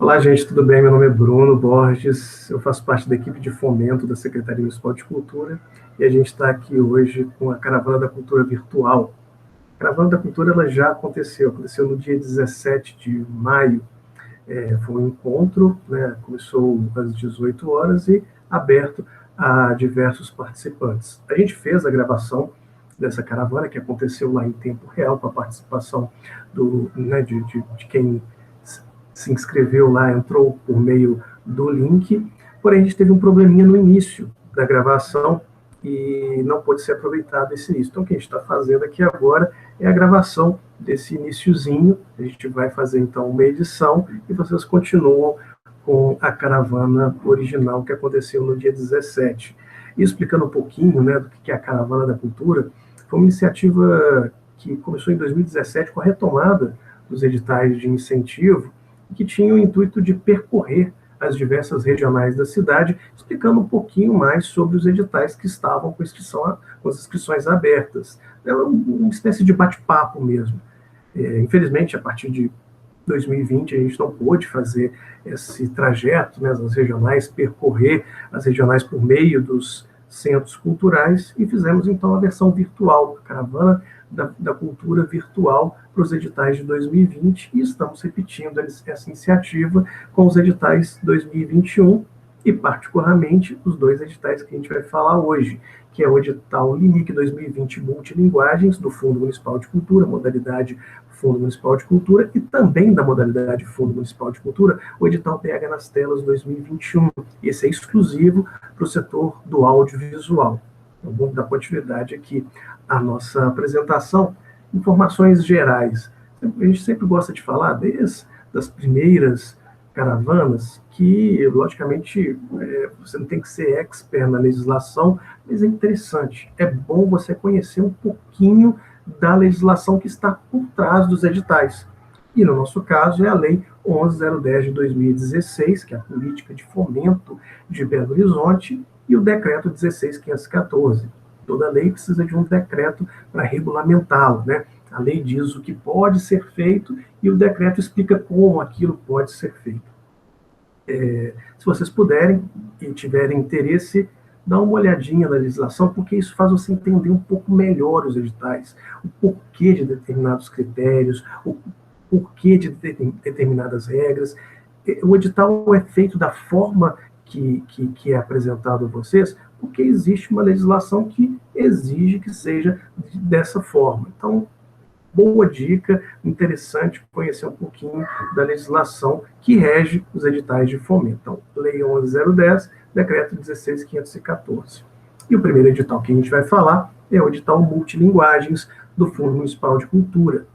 Olá, gente, tudo bem? Meu nome é Bruno Borges, eu faço parte da equipe de fomento da Secretaria Municipal de Cultura e a gente está aqui hoje com a Caravana da Cultura virtual. A Caravana da Cultura ela já aconteceu no dia 17 de maio, foi um encontro, né, começou às 18 horas e aberto a diversos participantes. A gente fez a gravação dessa caravana, que aconteceu lá em tempo real, com a participação de quem se inscreveu lá, entrou por meio do link, porém a gente teve um probleminha no início da gravação e não pôde ser aproveitado esse início. Então o que a gente está fazendo aqui agora é a gravação desse iniciozinho, a gente vai fazer então uma edição e vocês continuam com a caravana original que aconteceu no dia 17. E explicando um pouquinho, né, do que é a Caravana da Cultura, foi uma iniciativa que começou em 2017 com a retomada dos editais de incentivo, que tinha o intuito de percorrer as diversas regionais da cidade, explicando um pouquinho mais sobre os editais que estavam com as inscrições abertas. Era uma espécie de bate-papo mesmo. Infelizmente, a partir de 2020, a gente não pôde fazer esse trajeto, né, as regionais, percorrer as regionais por meio dos centros culturais, e fizemos então a versão virtual, a Caravana da Cultura virtual para os editais de 2020, e estamos repetindo essa iniciativa com os editais 2021 e, particularmente, os dois editais que a gente vai falar hoje, que é o edital LIMIC 2020 Multilinguagens, do Fundo Municipal de Cultura, modalidade Fundo Municipal de Cultura, e também da modalidade Fundo Municipal de Cultura, o edital PH nas Telas 2021. Esse é exclusivo para o setor do audiovisual. Então, vamos dar continuidade aqui à nossa apresentação. Informações gerais. A gente sempre gosta de falar, desde as primeiras caravanas, que, logicamente, você não tem que ser expert na legislação, mas é interessante, é bom você conhecer um pouquinho da legislação que está por trás dos editais. E, no nosso caso, é a Lei 11.010 de 2016, que é a Política de Fomento de Belo Horizonte, e o Decreto 16.514. Toda lei precisa de um decreto para regulamentá-la, né? A lei diz o que pode ser feito e o decreto explica como aquilo pode ser feito. Se vocês puderem e tiverem interesse, dá uma olhadinha na legislação, porque isso faz você entender um pouco melhor os editais, o porquê de determinados critérios, o porquê de determinadas regras. O edital é feito da forma que é apresentado a vocês, porque existe uma legislação que exige que seja dessa forma. Então, boa dica, interessante conhecer um pouquinho da legislação que rege os editais de fomento. Então, Lei 11.010, Decreto 16.514. E o primeiro edital que a gente vai falar é o edital Multilinguagens do Fundo Municipal de Cultura.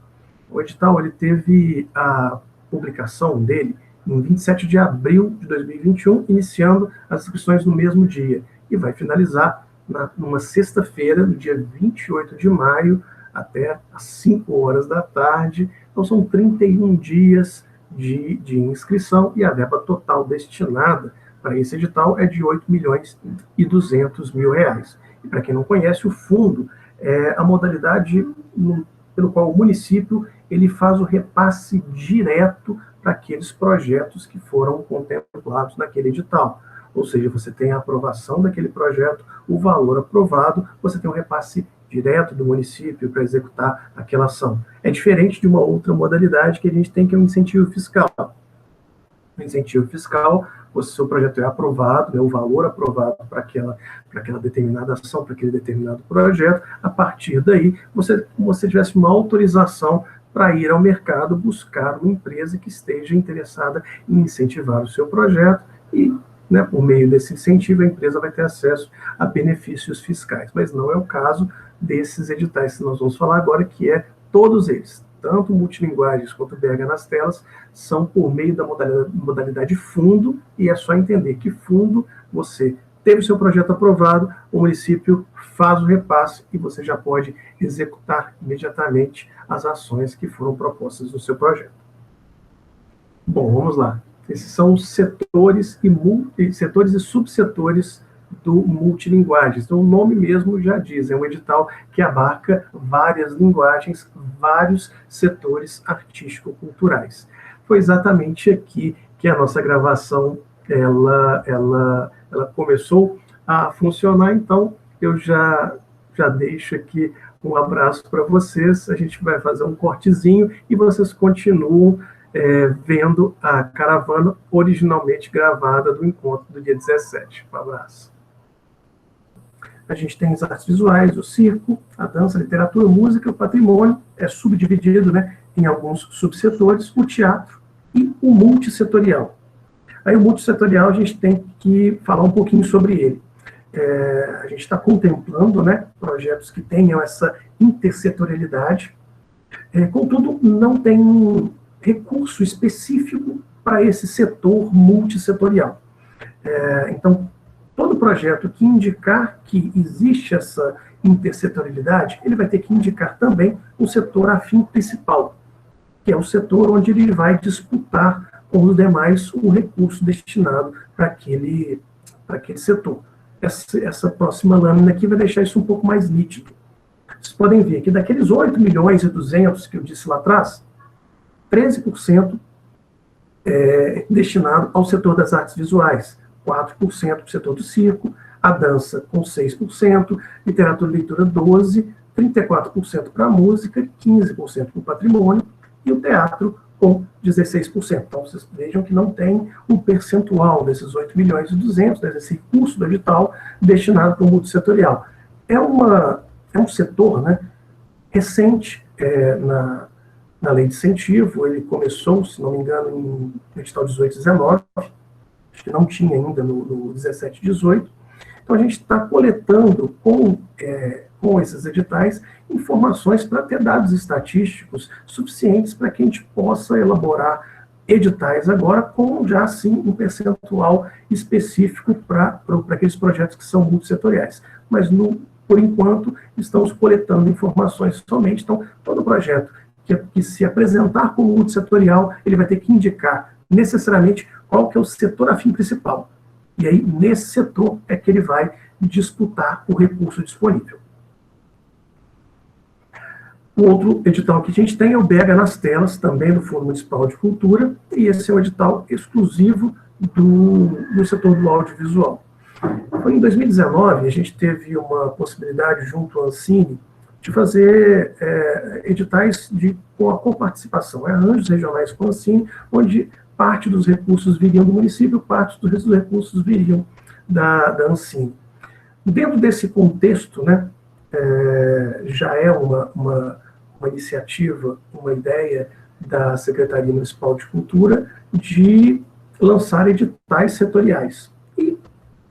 O edital ele teve a publicação dele em 27 de abril de 2021, iniciando as inscrições no mesmo dia, e vai finalizar numa sexta-feira, no dia 28 de maio, até às 5 horas da tarde. Então, são 31 dias de inscrição, e a verba total destinada para esse edital é de R$ 8.200.000. E, para quem não conhece, o fundo é a modalidade pelo qual o município ele faz o repasse direto para aqueles projetos que foram contemplados naquele edital. Ou seja, você tem a aprovação daquele projeto, o valor aprovado, você tem um repasse direto do município para executar aquela ação. É diferente de uma outra modalidade que a gente tem, que é o incentivo fiscal. O incentivo fiscal, o seu projeto é aprovado, né, o valor aprovado para aquela determinada ação, para aquele determinado projeto. A partir daí, como você tivesse uma autorização para ir ao mercado buscar uma empresa que esteja interessada em incentivar o seu projeto e, né, por meio desse incentivo, a empresa vai ter acesso a benefícios fiscais. Mas não é o caso desses editais que nós vamos falar agora, que é todos eles, tanto Multilinguagens quanto BH nas Telas, são por meio da modalidade fundo, e é só entender que fundo você teve o seu projeto aprovado, o município faz o repasse e você já pode executar imediatamente as ações que foram propostas no seu projeto. Bom, vamos lá. Esses são os setores e subsetores do Multilinguagens. Então, o nome mesmo já diz, é um edital que abarca várias linguagens, vários setores artístico-culturais. Foi exatamente aqui que a nossa gravação ela começou a funcionar, então eu já deixo aqui um abraço para vocês. A gente vai fazer um cortezinho e vocês continuam vendo a caravana originalmente gravada do encontro do dia 17. Um abraço. A gente tem as artes visuais, o circo, a dança, a literatura, a música, o patrimônio, é subdividido, né, em alguns subsetores, o teatro e o multissetorial. Aí o multissetorial a gente tem que falar um pouquinho sobre ele. A gente está contemplando, né, projetos que tenham essa intersetorialidade, contudo, não tem um recurso específico para esse setor multissetorial. Então, todo projeto que indicar que existe essa intersetorialidade, ele vai ter que indicar também um setor afim principal, que é o setor onde ele vai disputar com os demais o recurso destinado para aquele setor. Essa próxima lâmina aqui vai deixar isso um pouco mais nítido. Vocês podem ver que daqueles 8.200.000 que eu disse lá atrás, 13% é destinado ao setor das artes visuais, 4% para o setor do circo, a dança com 6%, literatura e leitura 12%, 34% para a música, 15% para o patrimônio, e o teatro com 16%. Então, vocês vejam que não tem um percentual desses 8.200.000, desse recurso do edital, destinado para o multissetorial. É um setor, né, recente na lei de incentivo. Ele começou, se não me engano, no edital 18/19, acho que não tinha ainda no 17/18. Então, a gente está coletando com esses editais informações para ter dados estatísticos suficientes para que a gente possa elaborar editais agora com já, sim, um percentual específico para aqueles projetos que são multissetoriais. Mas, por enquanto, estamos coletando informações somente. Então, todo projeto que se apresentar como multissetorial, ele vai ter que indicar necessariamente qual que é o setor afim principal. E aí, nesse setor, é que ele vai disputar o recurso disponível. O outro edital que a gente tem é o BH nas Telas, também do Fundo Municipal de Cultura, e esse é um edital exclusivo do setor do audiovisual. Então, em 2019, a gente teve uma possibilidade, junto ao Ancine, de fazer editais com a coparticipação, arranjos regionais com a Ancine, onde parte dos recursos viriam do município, parte dos recursos viriam da Ancine. Dentro desse contexto, né, já é uma iniciativa, uma ideia da Secretaria Municipal de Cultura de lançar editais setoriais. E,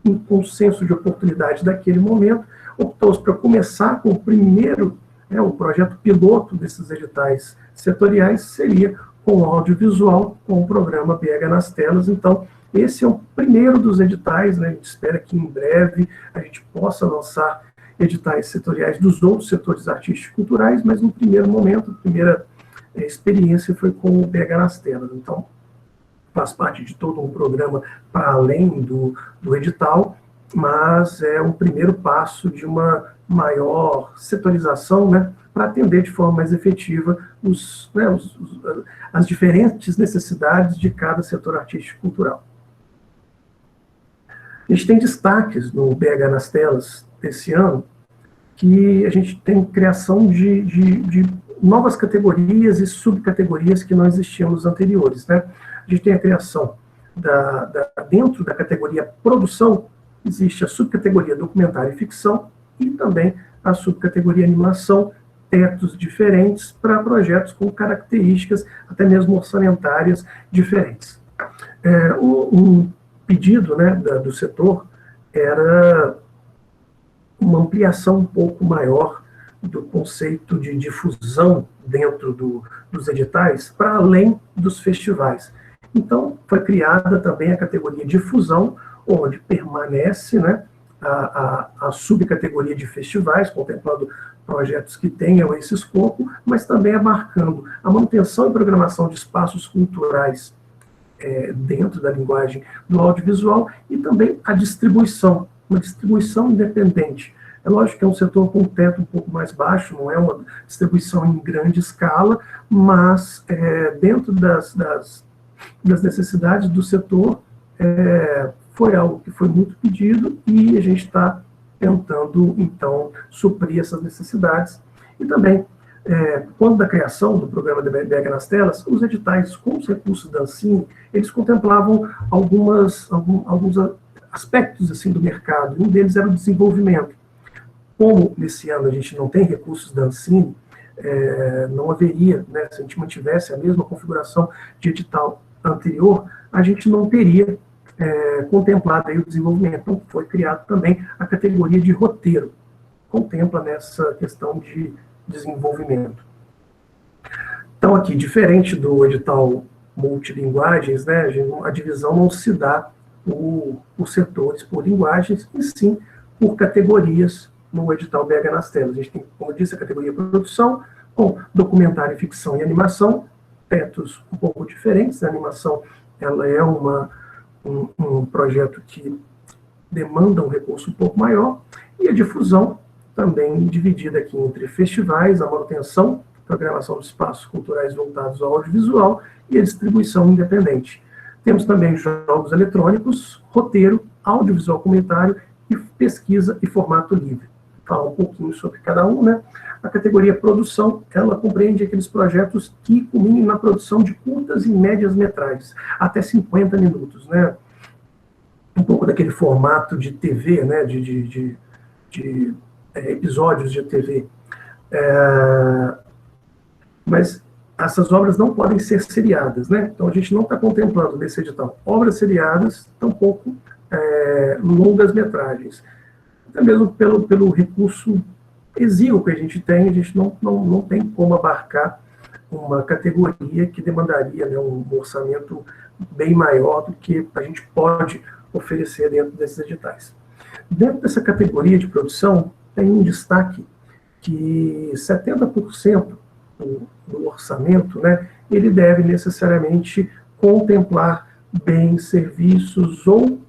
em consenso de oportunidade daquele momento, optou-se para começar com o primeiro, o projeto piloto desses editais setoriais seria com o audiovisual, com o programa BH nas Telas. Então, esse é o primeiro dos editais, né? A gente espera que em breve a gente possa lançar editais setoriais dos outros setores artísticos e culturais, mas no primeiro momento, a primeira experiência foi com o BH nas Telas. Então, faz parte de todo um programa para além do edital, mas é um primeiro passo de uma maior setorização, né, para atender de forma mais efetiva as diferentes necessidades de cada setor artístico e cultural. A gente tem destaques no BH nas Telas desse ano, que a gente tem criação de novas categorias e subcategorias que não existiam nos anteriores, né? A gente tem a criação dentro da categoria produção, existe a subcategoria documentário e ficção e também a subcategoria animação, tetos diferentes para projetos com características até mesmo orçamentárias diferentes. Um pedido, né, do setor era uma ampliação um pouco maior do conceito de difusão dentro dos editais para além dos festivais. Então, foi criada também a categoria difusão, onde permanece, né, a subcategoria de festivais, contemplando projetos que tenham esse escopo, mas também abarcando a manutenção e programação de espaços culturais dentro da linguagem do audiovisual e também a distribuição, uma distribuição independente. É lógico que é um setor com um teto um pouco mais baixo, não é uma distribuição em grande escala, mas dentro das necessidades do setor, foi algo que foi muito pedido e a gente está tentando, então, suprir essas necessidades. E também, quando da criação do programa BH nas Telas, os editais com os recursos da Ancine, eles contemplavam alguns aspectos assim, do mercado, e um deles era o desenvolvimento. Como nesse ano a gente não tem recursos da Ancine, não haveria, né, se a gente mantivesse a mesma configuração de edital anterior, a gente não teria contemplado aí o desenvolvimento. Então, foi criado também a categoria de roteiro, contempla nessa questão de desenvolvimento. Então, aqui, diferente do edital multilinguagens, né, a divisão não se dá por setores, por linguagens, e sim por categorias no edital BH nas Telas. A gente tem, como eu disse, a categoria produção, com documentário, ficção e animação, tetos um pouco diferentes. A animação ela é um projeto que demanda um recurso um pouco maior, e a difusão também dividida aqui entre festivais, a manutenção, programação de espaços culturais voltados ao audiovisual e a distribuição independente. Temos também jogos eletrônicos, roteiro, audiovisual comunitário e pesquisa e formato livre. Falar um pouquinho sobre cada um, né? A categoria produção, ela compreende aqueles projetos que culminem na produção de curtas e médias metragens, até 50 minutos, né? Um pouco daquele formato de TV, né? De episódios de TV. Mas essas obras não podem ser seriadas, né? Então a gente não está contemplando nesse edital obras seriadas, tampouco longas metragens. Até mesmo pelo recurso exíguo que a gente tem, não tem como abarcar uma categoria que demandaria, né, um orçamento bem maior do que a gente pode oferecer dentro desses editais. Dentro dessa categoria de produção, tem um destaque que 70% do orçamento, né, ele deve necessariamente contemplar bens, serviços ou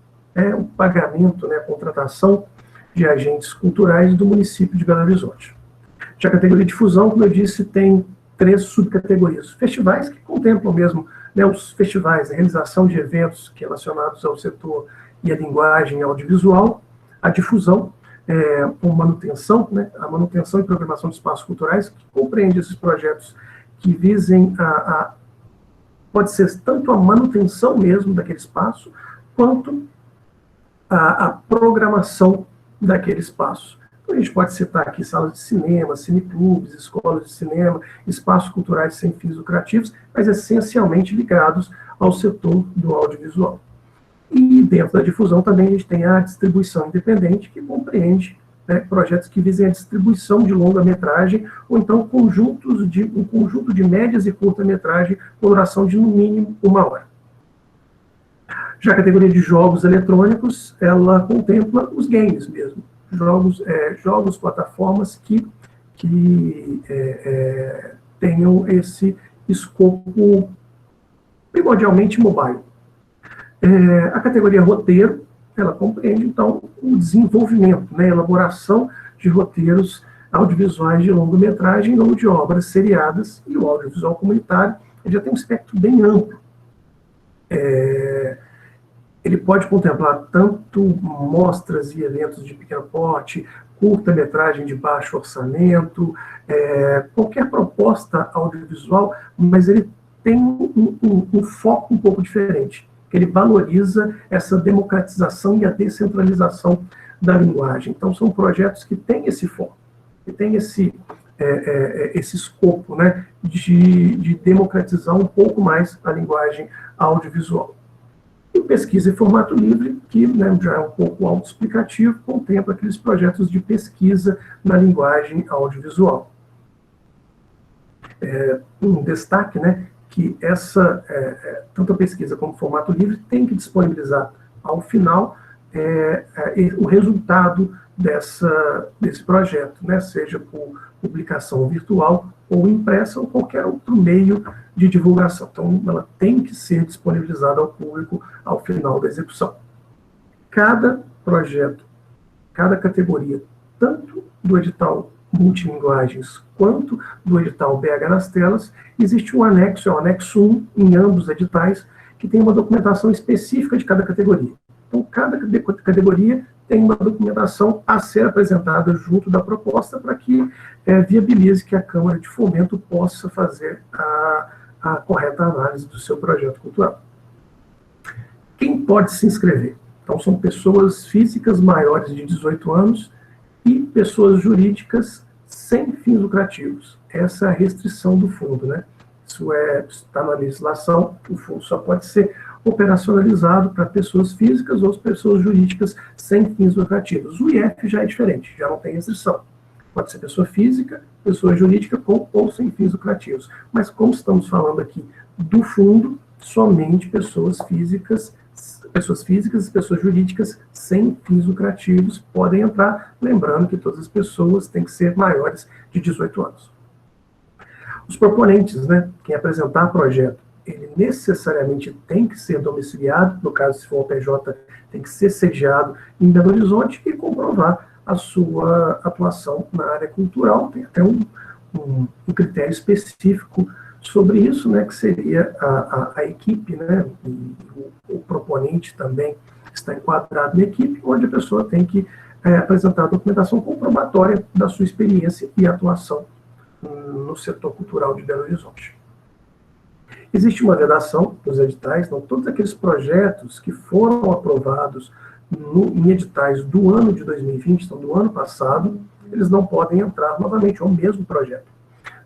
o pagamento, né, a contratação de agentes culturais do município de Belo Horizonte. Já a categoria de difusão, como eu disse, tem 3 subcategorias. Festivais, que contemplam mesmo, né, os festivais, a realização de eventos relacionados ao setor e à linguagem audiovisual. A difusão, com manutenção, né, a manutenção e programação de espaços culturais, que compreende esses projetos que visem pode ser tanto a manutenção mesmo daquele espaço, quanto a programação daquele espaço. Então, a gente pode citar aqui salas de cinema, cineclubes, escolas de cinema, espaços culturais sem fins lucrativos, mas essencialmente ligados ao setor do audiovisual. E dentro da difusão também a gente tem a distribuição independente, que compreende, né, projetos que visem a distribuição de longa-metragem, ou então um conjunto de médias e curta-metragem com duração de no mínimo 1 hora. Já a categoria de jogos eletrônicos, ela contempla os games mesmo, jogos plataformas que tenham esse escopo primordialmente mobile. A categoria roteiro, ela compreende, então, o desenvolvimento, né, elaboração de roteiros audiovisuais de longa-metragem ou de obras seriadas, e o audiovisual comunitário ele já tem um espectro bem amplo. Ele pode contemplar tanto mostras e eventos de pequeno porte, curta-metragem de baixo orçamento, qualquer proposta audiovisual, mas ele tem um foco um pouco diferente. Ele valoriza essa democratização e a descentralização da linguagem. Então, são projetos que têm esse foco, que têm esse escopo, né, de democratizar um pouco mais a linguagem audiovisual. E pesquisa em formato livre, que, né, já é um pouco autoexplicativo, contempla aqueles projetos de pesquisa na linguagem audiovisual. Um destaque, né, que tanto a pesquisa como o formato livre tem que disponibilizar ao final o resultado desse projeto, né, seja por publicação virtual ou impressa ou qualquer outro meio de divulgação. Então, ela tem que ser disponibilizada ao público ao final da execução. Cada projeto, cada categoria, tanto do edital multilinguagens quanto do edital BH nas Telas, existe um anexo, é o anexo 1 em ambos os editais, que tem uma documentação específica de cada categoria. Então, cada categoria tem uma documentação a ser apresentada junto da proposta para que viabilize que a Câmara de Fomento possa fazer a correta análise do seu projeto cultural. Quem pode se inscrever? Então, são pessoas físicas maiores de 18 anos e pessoas jurídicas sem fins lucrativos. Essa é a restrição do fundo, né? Isso está na legislação, o fundo só pode ser operacionalizado para pessoas físicas ou pessoas jurídicas sem fins lucrativos. O IF já é diferente, já não tem restrição. Pode ser pessoa física, pessoa jurídica com ou sem fins lucrativos. Mas como estamos falando aqui do fundo, somente pessoas físicas e pessoas jurídicas sem fins lucrativos podem entrar, lembrando que todas as pessoas têm que ser maiores de 18 anos. Os proponentes, né, quem apresentar projeto, ele necessariamente tem que ser domiciliado, no caso, se for o PJ, tem que ser sediado em Belo Horizonte e comprovar a sua atuação na área cultural. Tem até um critério específico sobre isso, né, que seria a equipe, né, e o proponente também está enquadrado na equipe, onde a pessoa tem que apresentar a documentação comprobatória da sua experiência e atuação no setor cultural de Belo Horizonte. Existe uma vedação dos editais, não todos aqueles projetos que foram aprovados em editais do ano de 2020, então do ano passado, eles não podem entrar novamente, é o mesmo projeto.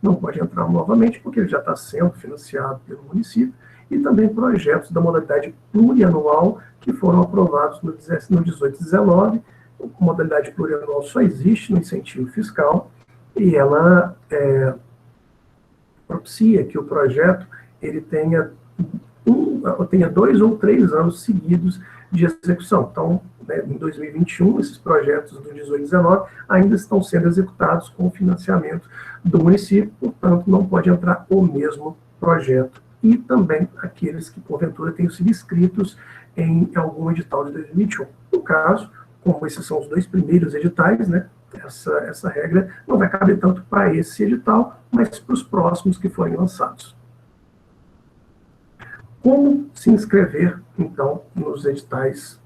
Não pode entrar novamente porque ele já está sendo financiado pelo município, e também projetos da modalidade plurianual que foram aprovados no 18 e 19. A modalidade plurianual só existe no incentivo fiscal e ela propicia que o projeto ele tenha 2 ou 3 anos seguidos de execução. Então, né, em 2021, esses projetos do 18 e 19 ainda estão sendo executados com financiamento do município, portanto, não pode entrar o mesmo projeto. E também aqueles que, porventura, tenham sido inscritos em algum edital de 2021. No caso, como esses são os 2 primeiros editais, né, essa regra não vai caber tanto para esse edital, mas para os próximos que forem lançados. Como se inscrever, então, nos editais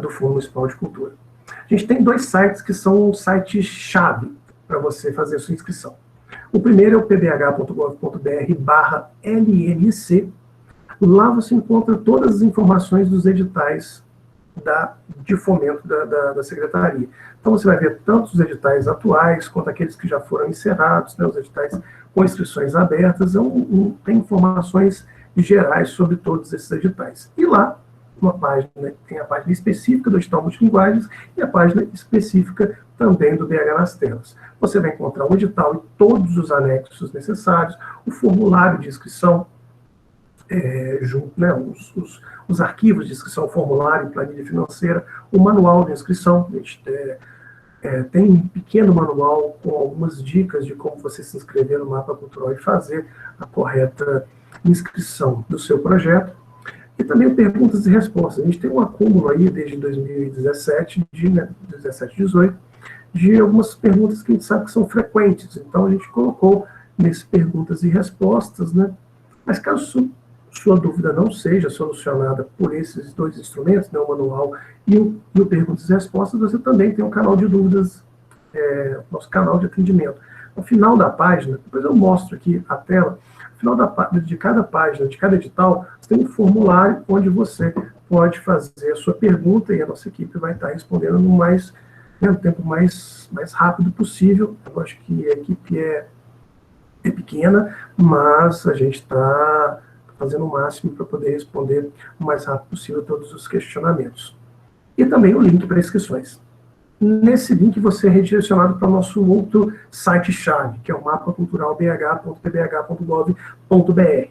do Fundo Municipal de Cultura? A gente tem 2 sites que são sites-chave para você fazer a sua inscrição. O primeiro é o pbh.gov.br/LNC. Lá você encontra todas as informações dos editais de fomento da Secretaria. Então você vai ver tanto os editais atuais, quanto aqueles que já foram encerrados, né, os editais com inscrições abertas, tem informações gerais sobre todos esses editais. E lá, uma página, tem a página específica do edital multilinguagens e a página específica também do BH nas telas. Você vai encontrar o edital e todos os anexos necessários, o formulário de inscrição, junto, né, os arquivos de inscrição, formulário, planilha financeira, o manual de inscrição. A gente tem um pequeno manual com algumas dicas de como você se inscrever no mapa cultural e fazer a correta inscrição do seu projeto. E também perguntas e respostas. A gente tem um acúmulo aí desde 2017, 17, 18, de algumas perguntas que a gente sabe que são frequentes. Então a gente colocou nesse perguntas e respostas, né? Mas caso sua dúvida não seja solucionada por esses 2 instrumentos, né, o manual e o perguntas e respostas, você também tem um canal de dúvidas, nosso canal de atendimento. No final da página, depois eu mostro aqui a tela, no final de cada página, de cada edital, você tem um formulário onde você pode fazer a sua pergunta e a nossa equipe vai estar respondendo no tempo mais rápido possível. Eu acho que a equipe é pequena, mas a gente está fazendo o máximo para poder responder o mais rápido possível a todos os questionamentos. E também o link para inscrições. Nesse link você é redirecionado para o nosso outro site-chave, que é o mapacultural.bh.pbh.gov.br.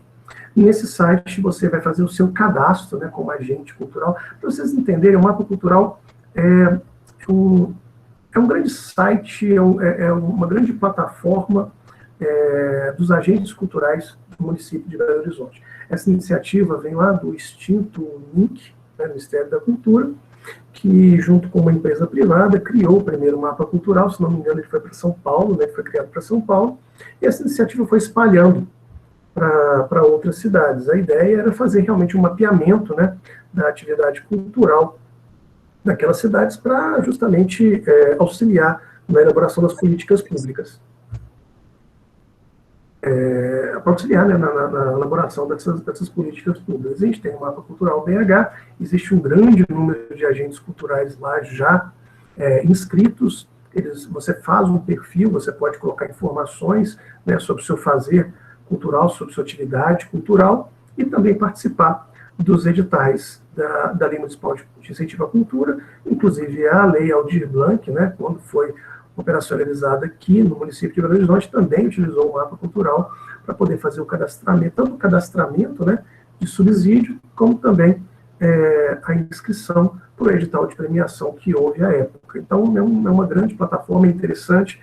Nesse site você vai fazer o seu cadastro, né, como agente cultural. Para vocês entenderem, o Mapa Cultural é um grande site, é uma grande plataforma dos agentes culturais do município de Belo Horizonte. Essa iniciativa vem lá do extinto MINC, né, Ministério da Cultura, que, junto com uma empresa privada, criou o primeiro mapa cultural. Se não me engano, ele foi para São Paulo, né, ele foi criado para São Paulo, e essa iniciativa foi espalhando para outras cidades. A ideia era fazer realmente um mapeamento, né, da atividade cultural daquelas cidades para justamente auxiliar na elaboração das políticas públicas. Para auxiliar, né, na elaboração dessas políticas públicas. A gente tem o Mapa Cultural BH, existe um grande número de agentes culturais lá já inscritos. Você faz um perfil, você pode colocar informações, né, sobre o seu fazer cultural, sobre sua atividade cultural, e também participar dos editais da Lei Municipal de Incentivo à Cultura, inclusive a Lei Aldir Blanc, né, quando foi operacionalizada aqui no município de Belo Horizonte, também utilizou o mapa cultural para poder fazer o cadastramento, tanto o cadastramento, né, de subsídio, como também a inscrição para o edital de premiação que houve à época. Então, é uma grande plataforma interessante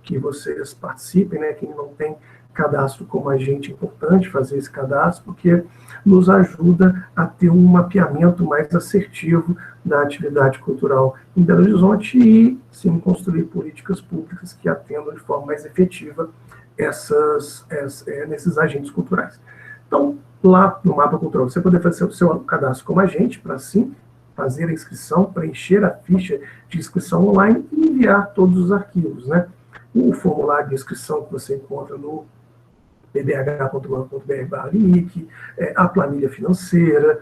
que vocês participem, né, quem não tem cadastro como agente, é importante fazer esse cadastro, porque nos ajuda a ter um mapeamento mais assertivo da atividade cultural em Belo Horizonte e, sim, construir políticas públicas que atendam de forma mais efetiva nesses agentes culturais. Então, lá no Mapa Cultural, você poder fazer o seu cadastro como agente, para, sim, fazer a inscrição, preencher a ficha de inscrição online e enviar todos os arquivos, né? O formulário de inscrição que você encontra no pbh.gov.br/limic, a planilha financeira,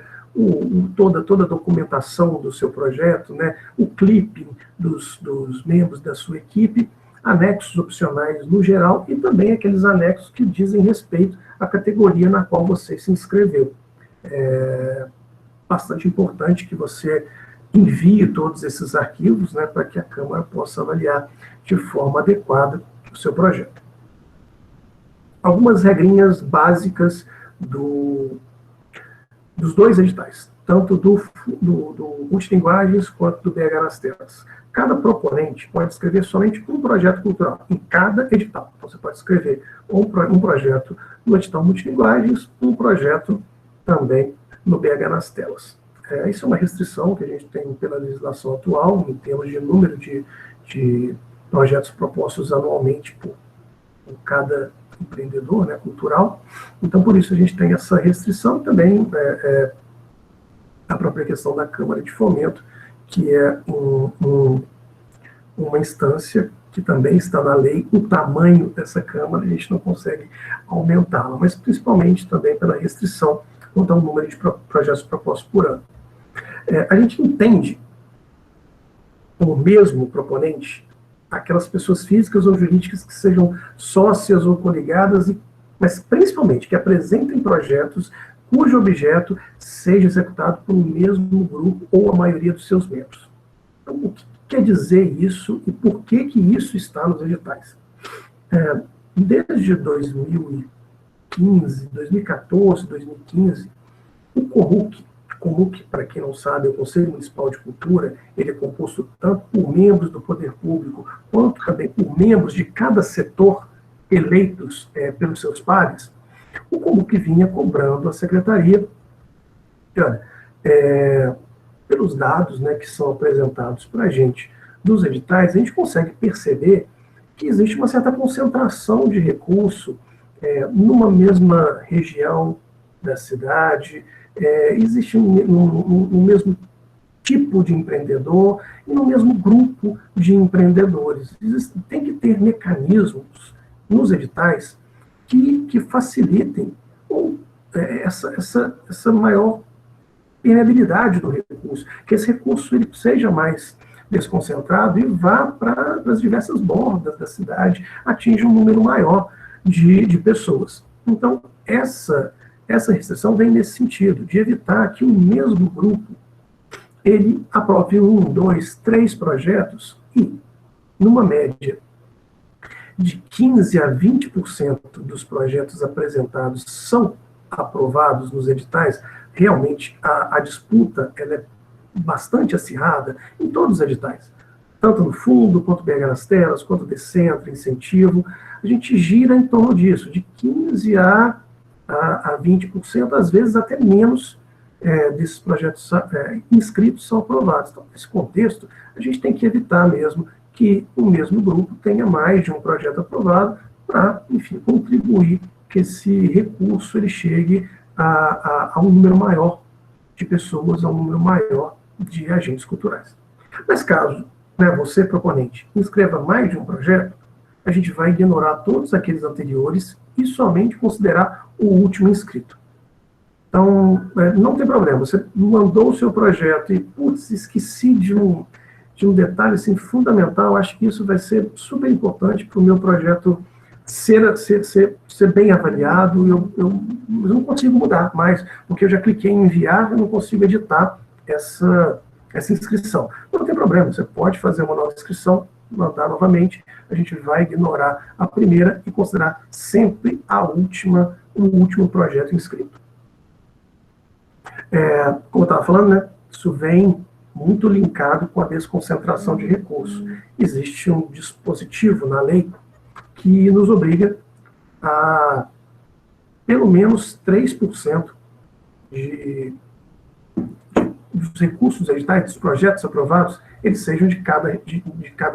toda a documentação do seu projeto, né, o clipping dos membros da sua equipe, anexos opcionais no geral e também aqueles anexos que dizem respeito à categoria na qual você se inscreveu. É bastante importante que você envie todos esses arquivos, né, para que a Câmara possa avaliar de forma adequada o seu projeto. Algumas regrinhas básicas dos dois editais, tanto do Multilinguagens quanto do BH nas Telas. Cada proponente pode escrever somente um projeto cultural em cada edital. Então, você pode escrever um projeto no edital Multilinguagens, um projeto também no BH nas Telas. Isso é uma restrição que a gente tem pela legislação atual, em termos de número de projetos propostos anualmente por cada empreendedor, né, cultural. Então, por isso, a gente tem essa restrição também, a própria questão da Câmara de Fomento, que é uma instância que também está na lei. O tamanho dessa Câmara, a gente não consegue aumentá-la, mas principalmente também pela restrição quanto ao número de projetos propostos por ano. A gente entende como mesmo proponente aquelas pessoas físicas ou jurídicas que sejam sócias ou coligadas, mas principalmente que apresentem projetos cujo objeto seja executado por um mesmo grupo ou a maioria dos seus membros. Então, o que quer dizer isso e por que isso está nos editais? Desde 2015, 2014, 2015, o COMUC, para quem não sabe, é o Conselho Municipal de Cultura, ele é composto tanto por membros do poder público, quanto também por membros de cada setor eleitos pelos seus pares. O COMUC vinha cobrando a secretaria, olha, pelos dados, né, que são apresentados para a gente dos editais, a gente consegue perceber que existe uma certa concentração de recurso numa mesma região da cidade, existe um mesmo tipo de empreendedor e no mesmo grupo de empreendedores. Tem que ter mecanismos nos editais que facilitem essa maior permeabilidade do recurso, que esse recurso ele seja mais desconcentrado e vá para as diversas bordas da cidade, atinja um número maior de pessoas. Então, essa restrição vem nesse sentido, de evitar que o mesmo grupo ele aprove 1, 2, 3 projetos e, numa média de 15% a 20% dos projetos apresentados são aprovados nos editais. Realmente a disputa ela é bastante acirrada em todos os editais, tanto no fundo, quanto BH nas Telas, quanto Decentro, incentivo. A gente gira em torno disso, de 15% a 20%, às vezes até menos desses projetos inscritos são aprovados. Então, nesse contexto, a gente tem que evitar mesmo que o mesmo grupo tenha mais de um projeto aprovado para, enfim, contribuir que esse recurso ele chegue a um número maior de pessoas, a um número maior de agentes culturais. Mas caso, né, você, proponente, inscreva mais de um projeto, a gente vai ignorar todos aqueles anteriores e somente considerar o último inscrito. Então, não tem problema, você mandou o seu projeto e, putz, esqueci de um detalhe assim, fundamental, acho que isso vai ser super importante para o meu projeto ser bem avaliado, eu não consigo mudar mais, porque eu já cliquei em enviar e não consigo editar essa inscrição. Não tem problema, você pode fazer uma nova inscrição, mandar novamente, a gente vai ignorar a primeira e considerar sempre o último projeto inscrito. Como eu estava falando, né, isso vem muito linkado com a desconcentração de recursos. Existe um dispositivo na lei que nos obriga a pelo menos 3% dos recursos editais, dos projetos aprovados, eles sejam de cada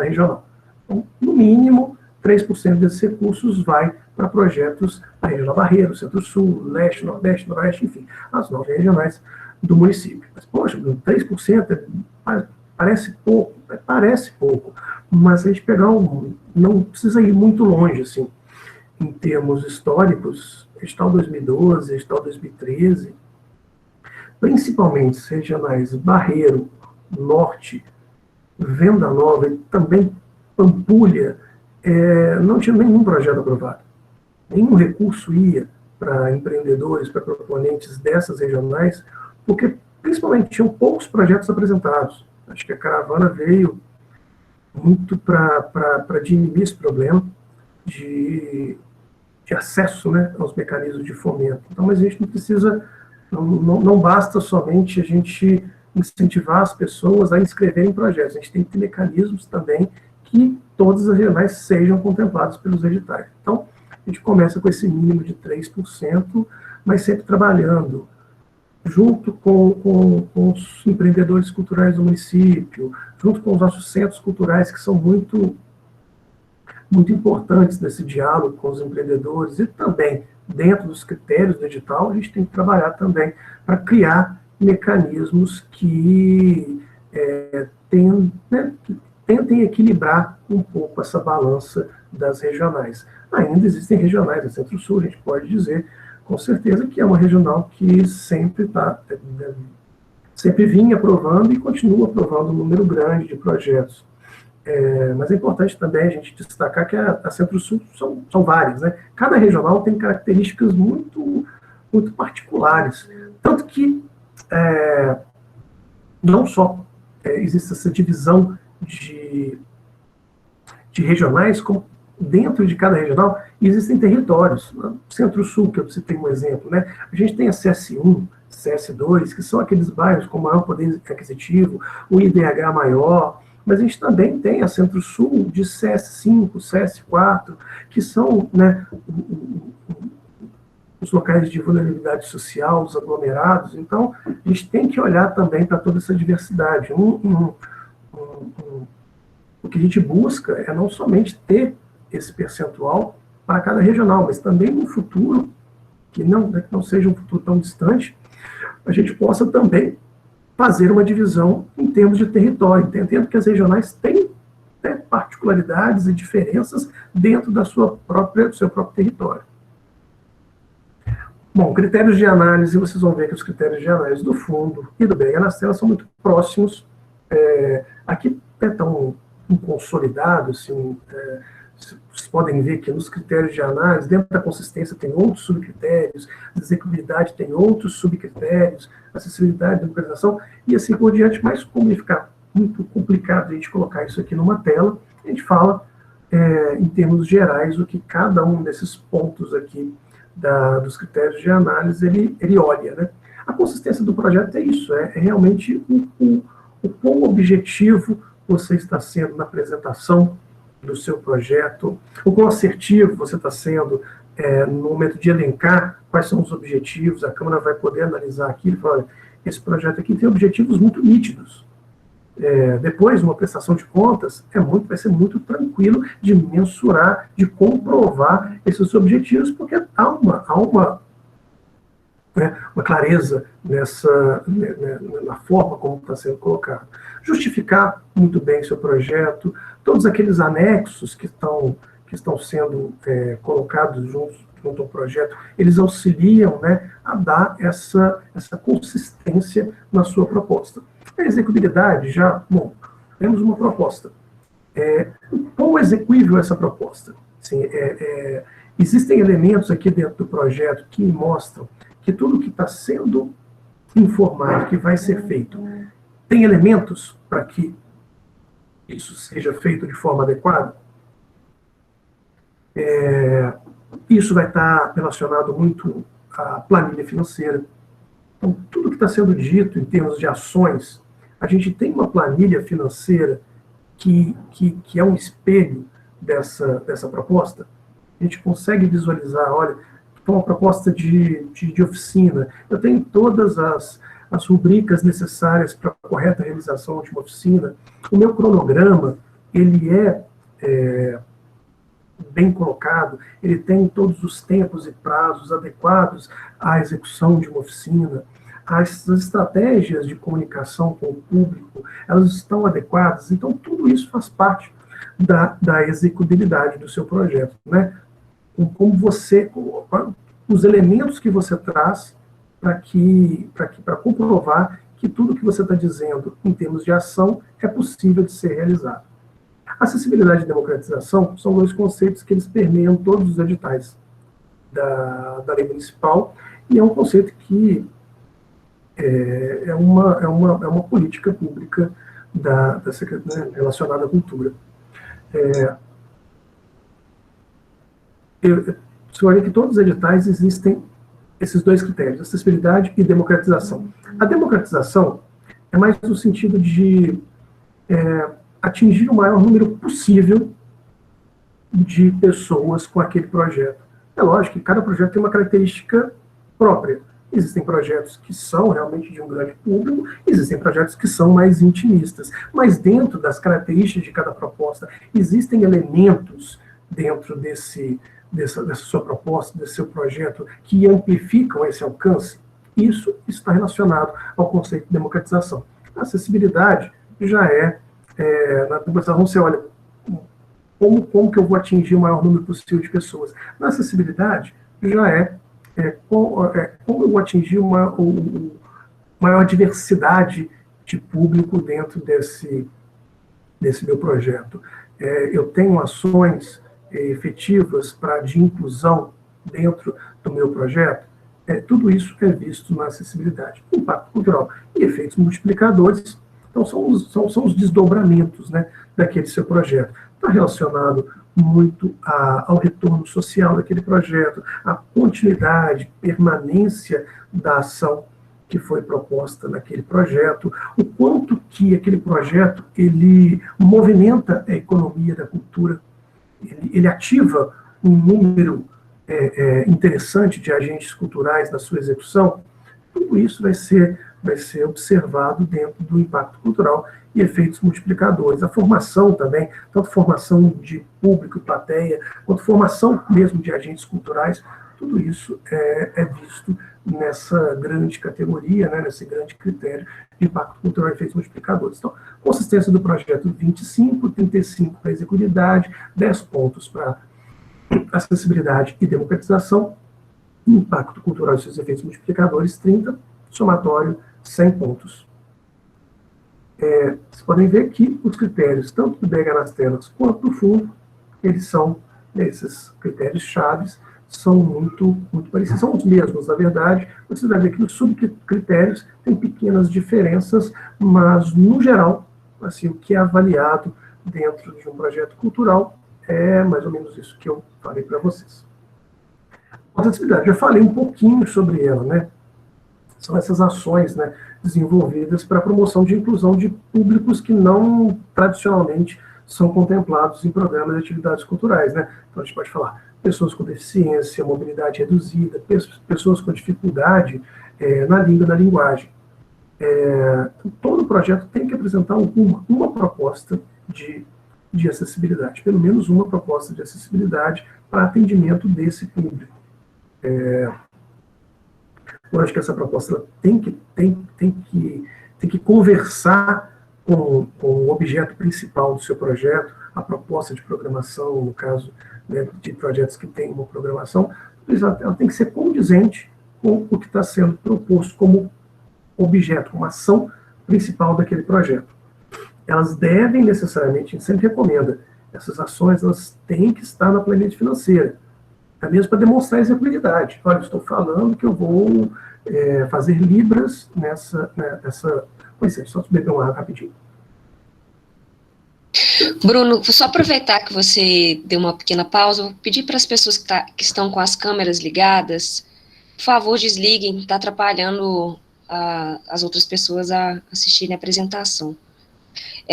regional. Então, no mínimo, 3% desses recursos vai para projetos da Regional Barreiro, Centro-Sul, Leste, Nordeste, Noroeste, enfim, as 9 regionais do município. Mas, poxa, 3% parece pouco, mas a gente pegar não precisa ir muito longe, assim, em termos históricos, edital 2012, edital 2013, principalmente os regionais Barreiro, Norte, Venda Nova e também Pampulha, não tinha nenhum projeto aprovado. Nenhum recurso ia para empreendedores, para proponentes dessas regionais, porque principalmente tinham poucos projetos apresentados. Acho que a caravana veio muito para dirimir esse problema de acesso, né, aos mecanismos de fomento. Então, mas a gente não precisa, não basta somente a gente incentivar as pessoas a inscreverem projetos, a gente tem que ter mecanismos também que todas as regionais sejam contempladas pelos editais. Então, a gente começa com esse mínimo de 3%, mas sempre trabalhando junto com os empreendedores culturais do município, junto com os nossos centros culturais, que são muito importantes nesse diálogo com os empreendedores, e também, dentro dos critérios do edital, a gente tem que trabalhar também para criar mecanismos que tentem equilibrar um pouco essa balança das regionais. Ainda existem regionais, no Centro-Sul, a gente pode dizer, com certeza, que é uma regional que sempre vinha aprovando e continua aprovando um número grande de projetos. Mas é importante também a gente destacar que a Centro-Sul são várias, né? Cada regional tem características muito, muito particulares. Tanto que não só existe essa divisão de regionais, como dentro de cada regional existem territórios. Centro-Sul, que eu citei um exemplo, né? A gente tem a CS1, CS2, que são aqueles bairros com maior poder aquisitivo, o IDH maior, mas a gente também tem a Centro-Sul de CS5, CS4, que são, né, os locais de vulnerabilidade social, os aglomerados. Então, a gente tem que olhar também para toda essa diversidade. O que a gente busca é não somente ter esse percentual para cada regional, mas também no futuro, que não seja um futuro tão distante, a gente possa também fazer uma divisão em termos de território, entendendo que as regionais têm particularidades e diferenças dentro do seu próprio território. Bom, critérios de análise, vocês vão ver que os critérios de análise do fundo e do BH nas telas são muito próximos. Aqui estão consolidados, assim, vocês podem ver que nos critérios de análise, dentro da consistência tem outros subcritérios, desequilibridade tem outros subcritérios, acessibilidade, democratização, e assim por diante, mas como ficar muito complicado a gente colocar isso aqui numa tela, a gente fala, em termos gerais, o que cada um desses pontos aqui dos critérios de análise, ele olha, né? A consistência do projeto é isso, é realmente o quão objetivo você está sendo na apresentação do seu projeto, o quão assertivo você está sendo no momento de elencar quais são os objetivos. A Câmara vai poder analisar aquilo e falar, olha, esse projeto aqui tem objetivos muito nítidos. depois, uma prestação de contas, vai ser muito tranquilo de mensurar, de comprovar esses objetivos, porque há uma uma clareza na forma como está sendo colocado. Justificar muito bem seu projeto, todos aqueles anexos que estão sendo colocados junto ao projeto, eles auxiliam, a dar essa consistência na sua proposta. A execuibilidade, temos uma proposta. Quão execuível é essa proposta? Assim, existem elementos aqui dentro do projeto que mostram que tudo que está sendo informado, que vai ser feito, tem elementos para que isso seja feito de forma adequada. Isso vai estar relacionado muito à planilha financeira. Então, tudo que está sendo dito em termos de ações, a gente tem uma planilha financeira que é um espelho dessa proposta. A gente consegue visualizar, olha, uma proposta de oficina, eu tenho todas as rubricas necessárias para a correta realização de uma oficina, o meu cronograma, ele bem colocado, ele tem todos os tempos e prazos adequados à execução de uma oficina, as estratégias de comunicação com o público, elas estão adequadas, então tudo isso faz parte da execuibilidade do seu projeto, como os elementos que você traz para comprovar que tudo que você está dizendo em termos de ação é possível de ser realizado. Acessibilidade e democratização são dois conceitos que eles permeiam todos os editais da lei municipal, e é um conceito que é uma política pública relacionada à cultura. Você olha que todos os editais existem esses dois critérios, acessibilidade e democratização. A democratização é mais no sentido de atingir o maior número possível de pessoas com aquele projeto. É lógico que cada projeto tem uma característica própria. Existem projetos que são realmente de um grande público, existem projetos que são mais intimistas. Mas dentro das características de cada proposta, existem elementos dentro dessa sua proposta, desse seu projeto, que amplificam esse alcance. Isso está relacionado ao conceito de democratização. A acessibilidade já na democratização você olha como que eu vou atingir o maior número possível de pessoas. Na acessibilidade já como eu vou atingir uma maior diversidade de público dentro desse meu projeto. Eu tenho ações efetivas de inclusão dentro do meu projeto. Tudo isso é visto na acessibilidade. Impacto cultural e efeitos multiplicadores, então são os desdobramentos daquele seu projeto. Está relacionado muito ao retorno social daquele projeto, à continuidade, permanência da ação que foi proposta naquele projeto, o quanto que aquele projeto ele movimenta a economia da cultura, ele ativa um número interessante de agentes culturais na sua execução. Tudo isso vai ser observado dentro do impacto cultural e efeitos multiplicadores. A formação também, tanto formação de público e plateia, quanto formação mesmo de agentes culturais, tudo isso é visto nessa grande categoria, nesse grande critério de impacto cultural e efeitos multiplicadores. Então, consistência do projeto 25, 35 para execuibilidade, 10 pontos para acessibilidade e democratização, impacto cultural e seus efeitos multiplicadores, 30, somatório, 100 pontos. Vocês podem ver que os critérios, tanto do BH nas telas quanto do fundo, eles são, esses critérios chaves, são muito parecidos, são os mesmos, na verdade. Você vai ver que nos subcritérios tem pequenas diferenças, mas, no geral, assim, o que é avaliado dentro de um projeto cultural é mais ou menos isso que eu falei para vocês. A acessibilidade, já falei um pouquinho sobre ela, São essas ações, desenvolvidas para a promoção de inclusão de públicos que não, tradicionalmente, são contemplados em programas de atividades culturais, Então, a gente pode falar pessoas com deficiência, mobilidade reduzida, pessoas com dificuldade na língua e na linguagem. todo projeto tem que apresentar uma proposta de acessibilidade, pelo menos uma proposta de acessibilidade para atendimento desse público. Lógico que essa proposta tem que conversar com o objeto principal do seu projeto, a proposta de programação, no caso, né, de projetos que têm uma programação, ela tem que ser condizente com o que está sendo proposto como objeto, como ação principal daquele projeto. Elas devem necessariamente, a gente sempre recomenda, essas ações elas têm que estar na planilha financeira, é mesmo para demonstrar execuibilidade. Olha, estou falando que eu vou fazer libras nessa... Pois é, só beber uma água rapidinho. Bruno, vou só aproveitar que você deu uma pequena pausa, vou pedir para as pessoas que estão com as câmeras ligadas, por favor, desliguem, está atrapalhando as outras pessoas a assistirem a apresentação.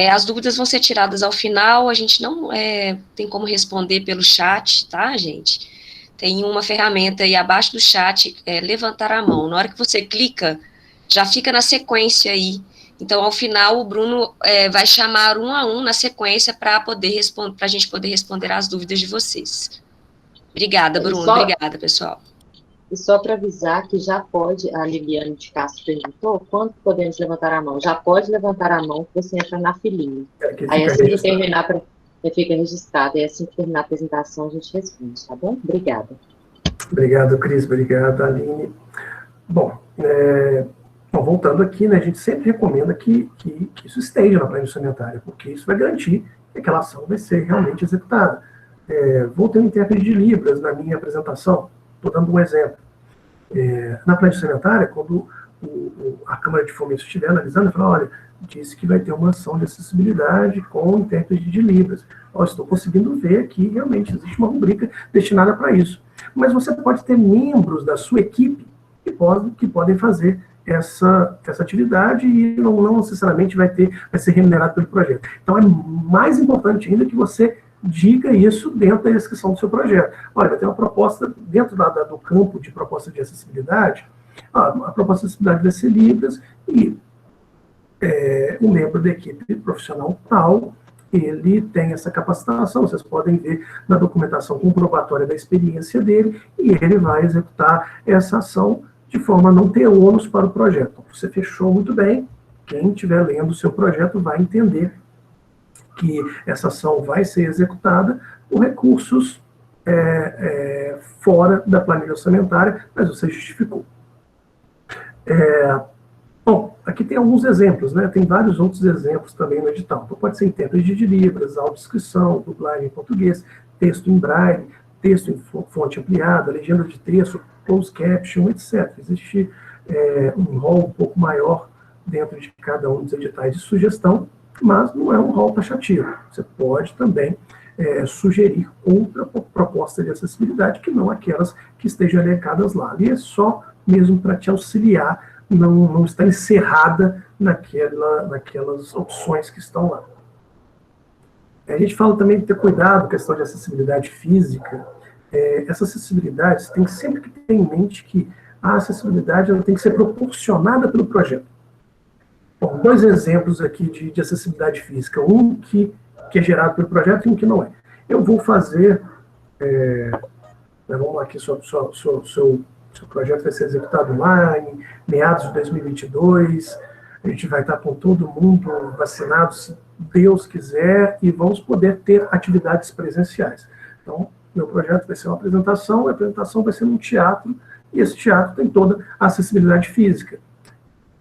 As dúvidas vão ser tiradas ao final, a gente não tem como responder pelo chat, tá, gente? Tem uma ferramenta aí abaixo do chat, levantar a mão. Na hora que você clica, já fica na sequência aí. Então, ao final, o Bruno vai chamar um a um na sequência para a gente poder responder as dúvidas de vocês. Obrigada, Bruno. Obrigada, pessoal. E só para avisar que já pode, a Liliane de Castro perguntou, quando podemos levantar a mão? Já pode levantar a mão que você entra na filinha. Aí assim que terminar, fica registrado. E assim que terminar a apresentação, a gente responde, tá bom? Obrigada. Obrigado, Cris. Obrigado, Aline. Bom, voltando aqui, né, a gente sempre recomenda que isso esteja na planilha orçamentária, porque isso vai garantir que aquela ação vai ser realmente executada. Vou ter um intérprete de Libras na minha apresentação. Estou dando um exemplo. Na planilha orçamentária, quando a Câmara de Fomento estiver analisando, fala, olha, disse que vai ter uma ação de acessibilidade com intérprete de Libras. Estou conseguindo ver que realmente existe uma rubrica destinada para isso. Mas você pode ter membros da sua equipe que podem fazer essa atividade e não necessariamente vai ser remunerado pelo projeto. Então, é mais importante ainda que você diga isso dentro da descrição do seu projeto. Olha, vai ter uma proposta dentro do campo de proposta de acessibilidade, a proposta de acessibilidade vai ser Libras e um membro da equipe profissional tal, ele tem essa capacitação, vocês podem ver na documentação comprobatória da experiência dele, e ele vai executar essa ação de forma a não ter ônus para o projeto. Então, você fechou muito bem, quem estiver lendo o seu projeto vai entender que essa ação vai ser executada por recursos fora da planilha orçamentária, mas você justificou. Bom, aqui tem alguns exemplos, né? Tem vários outros exemplos também no edital. Então, pode ser intérprete de Libras, audiodescrição, dublagem em português, texto em braille, texto em fonte ampliada, legenda de texto, closed caption, etc. Existe um rol um pouco maior dentro de cada um dos editais de sugestão, mas não é um rol taxativo. Você pode também sugerir outra proposta de acessibilidade que não aquelas que estejam elencadas lá. Ali é só mesmo para te auxiliar, não está encerrada naquelas opções que estão lá. A gente fala também de ter cuidado com a questão de acessibilidade física. Essa acessibilidade, tem sempre que ter em mente que a acessibilidade ela tem que ser proporcionada pelo projeto. Bom, dois exemplos aqui de acessibilidade física. Um que é gerado pelo projeto e um que não é. Eu vou fazer... vamos lá aqui, seu projeto vai ser executado lá em meados de 2022. A gente vai estar com todo mundo vacinado, se Deus quiser, e vamos poder ter atividades presenciais. Então, meu projeto vai ser uma apresentação, a apresentação vai ser num teatro, e esse teatro tem toda a acessibilidade física.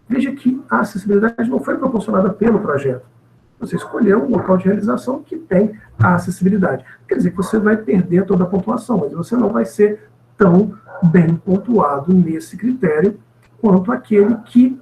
Veja que a acessibilidade não foi proporcionada pelo projeto. Você escolheu um local de realização que tem a acessibilidade. Quer dizer que você vai perder toda a pontuação, mas você não vai ser tão bem pontuado nesse critério quanto aquele que,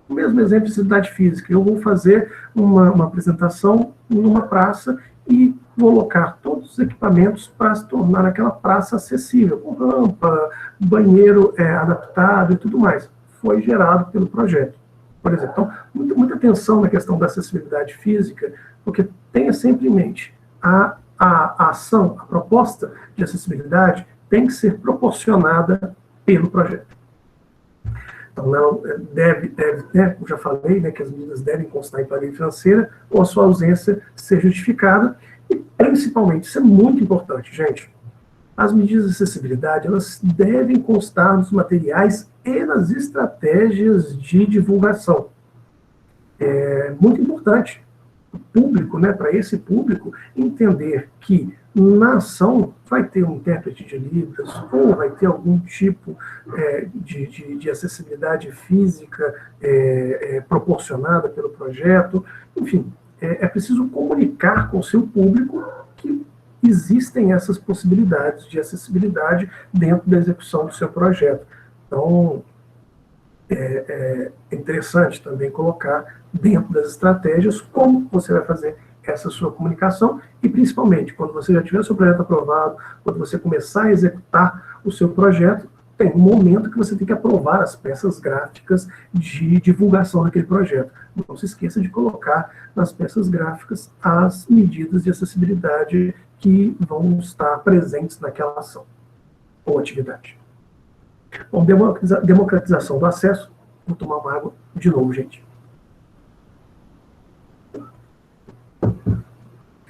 o mesmo exemplo de acessibilidade física, eu vou fazer uma apresentação numa praça e vou alocar todos os equipamentos para se tornar aquela praça acessível, com rampa, banheiro adaptado e tudo mais. Foi gerado pelo projeto, por exemplo. Então, muita atenção na questão da acessibilidade física, porque tenha sempre em mente, a ação, a proposta de acessibilidade tem que ser proporcionada pelo projeto. Então, não deve, né, eu já falei, né, que as medidas devem constar em planilha financeira ou a sua ausência ser justificada, e principalmente, isso é muito importante, gente, as medidas de acessibilidade, elas devem constar nos materiais e nas estratégias de divulgação. É muito importante o público, né, para esse público, entender que na ação vai ter um intérprete de Libras, ou vai ter algum tipo de acessibilidade física proporcionada pelo projeto. Enfim, é preciso comunicar com o seu público que existem essas possibilidades de acessibilidade dentro da execução do seu projeto. Então, é interessante também colocar dentro das estratégias como você vai fazer essa sua comunicação e, principalmente, quando você já tiver o seu projeto aprovado, quando você começar a executar o seu projeto, tem um momento que você tem que aprovar as peças gráficas de divulgação daquele projeto. Não se esqueça de colocar nas peças gráficas as medidas de acessibilidade que vão estar presentes naquela ação ou atividade. Bom, democratização do acesso. Vou tomar uma água de novo, gente.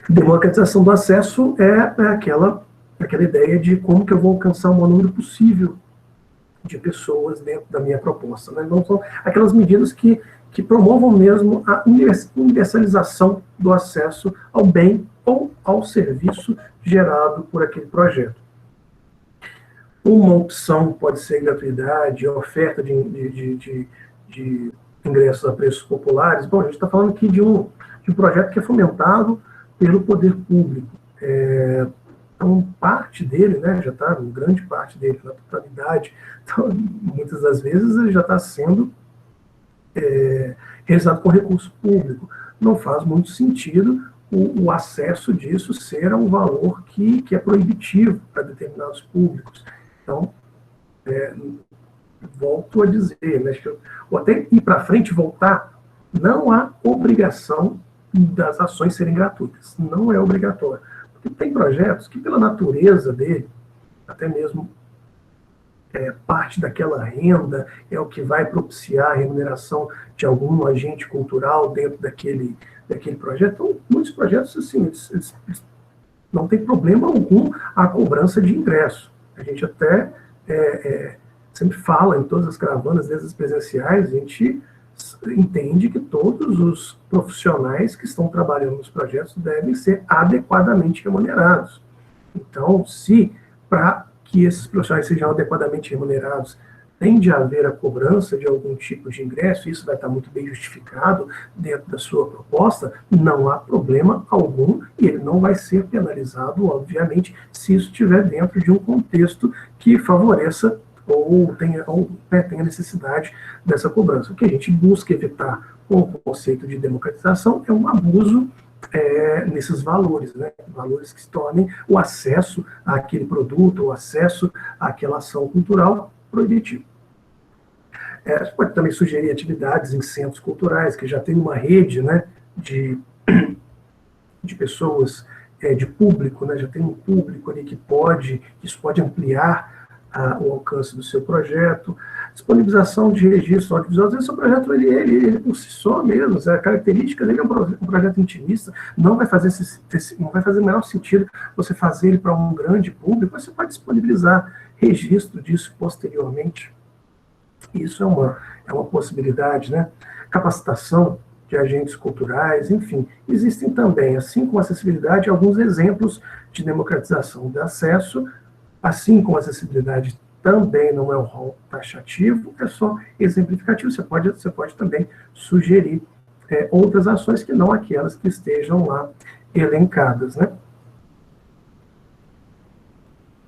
Democratização do acesso é aquela ideia de como que eu vou alcançar o maior número possível de pessoas dentro da minha proposta. Né? Então, são aquelas medidas que promovam mesmo a universalização do acesso ao bem ou ao serviço gerado por aquele projeto. Uma opção pode ser gratuidade, oferta de ingressos a preços populares. Bom, a gente está falando aqui de um projeto que é fomentado pelo poder público. Então, parte dele, né, já está, grande parte dele, na totalidade, então, muitas das vezes ele já está sendo realizado com recurso público. Não faz muito sentido o acesso disso ser a um valor que é proibitivo para determinados públicos. Então, volto a dizer, né, ou até ir para frente e voltar, não há obrigação das ações serem gratuitas. Não é obrigatório. Porque tem projetos que, pela natureza dele, até mesmo parte daquela renda é o que vai propiciar a remuneração de algum agente cultural dentro daquele projeto. Então, muitos projetos, assim, eles não tem problema algum a cobrança de ingresso. A gente até sempre fala em todas as caravanas, desde as presenciais, a gente entende que todos os profissionais que estão trabalhando nos projetos devem ser adequadamente remunerados. Então, se para que esses profissionais sejam adequadamente remunerados, tem de haver a cobrança de algum tipo de ingresso, isso vai estar muito bem justificado dentro da sua proposta, não há problema algum e ele não vai ser penalizado, obviamente, se isso estiver dentro de um contexto que favoreça ou tenha necessidade dessa cobrança. O que a gente busca evitar com o conceito de democratização é um abuso nesses valores, né? Valores que se tornem o acesso àquele produto, o acesso àquela ação cultural proibitivo. Você pode também sugerir atividades em centros culturais, que já tem uma rede, né, de pessoas, de público, né, já tem um público ali que isso pode ampliar o alcance do seu projeto. Disponibilização de registro audiovisual. Às vezes o projeto, ele por si só mesmo, a característica dele é um projeto intimista, não vai fazer o menor sentido você fazer ele para um grande público, você pode disponibilizar registro disso posteriormente. Isso é uma possibilidade, né? Capacitação de agentes culturais, enfim. Existem também, assim como acessibilidade, alguns exemplos de democratização de acesso, assim como acessibilidade também não é um rol taxativo, é só exemplificativo. Você pode também sugerir outras ações que não aquelas que estejam lá elencadas, né?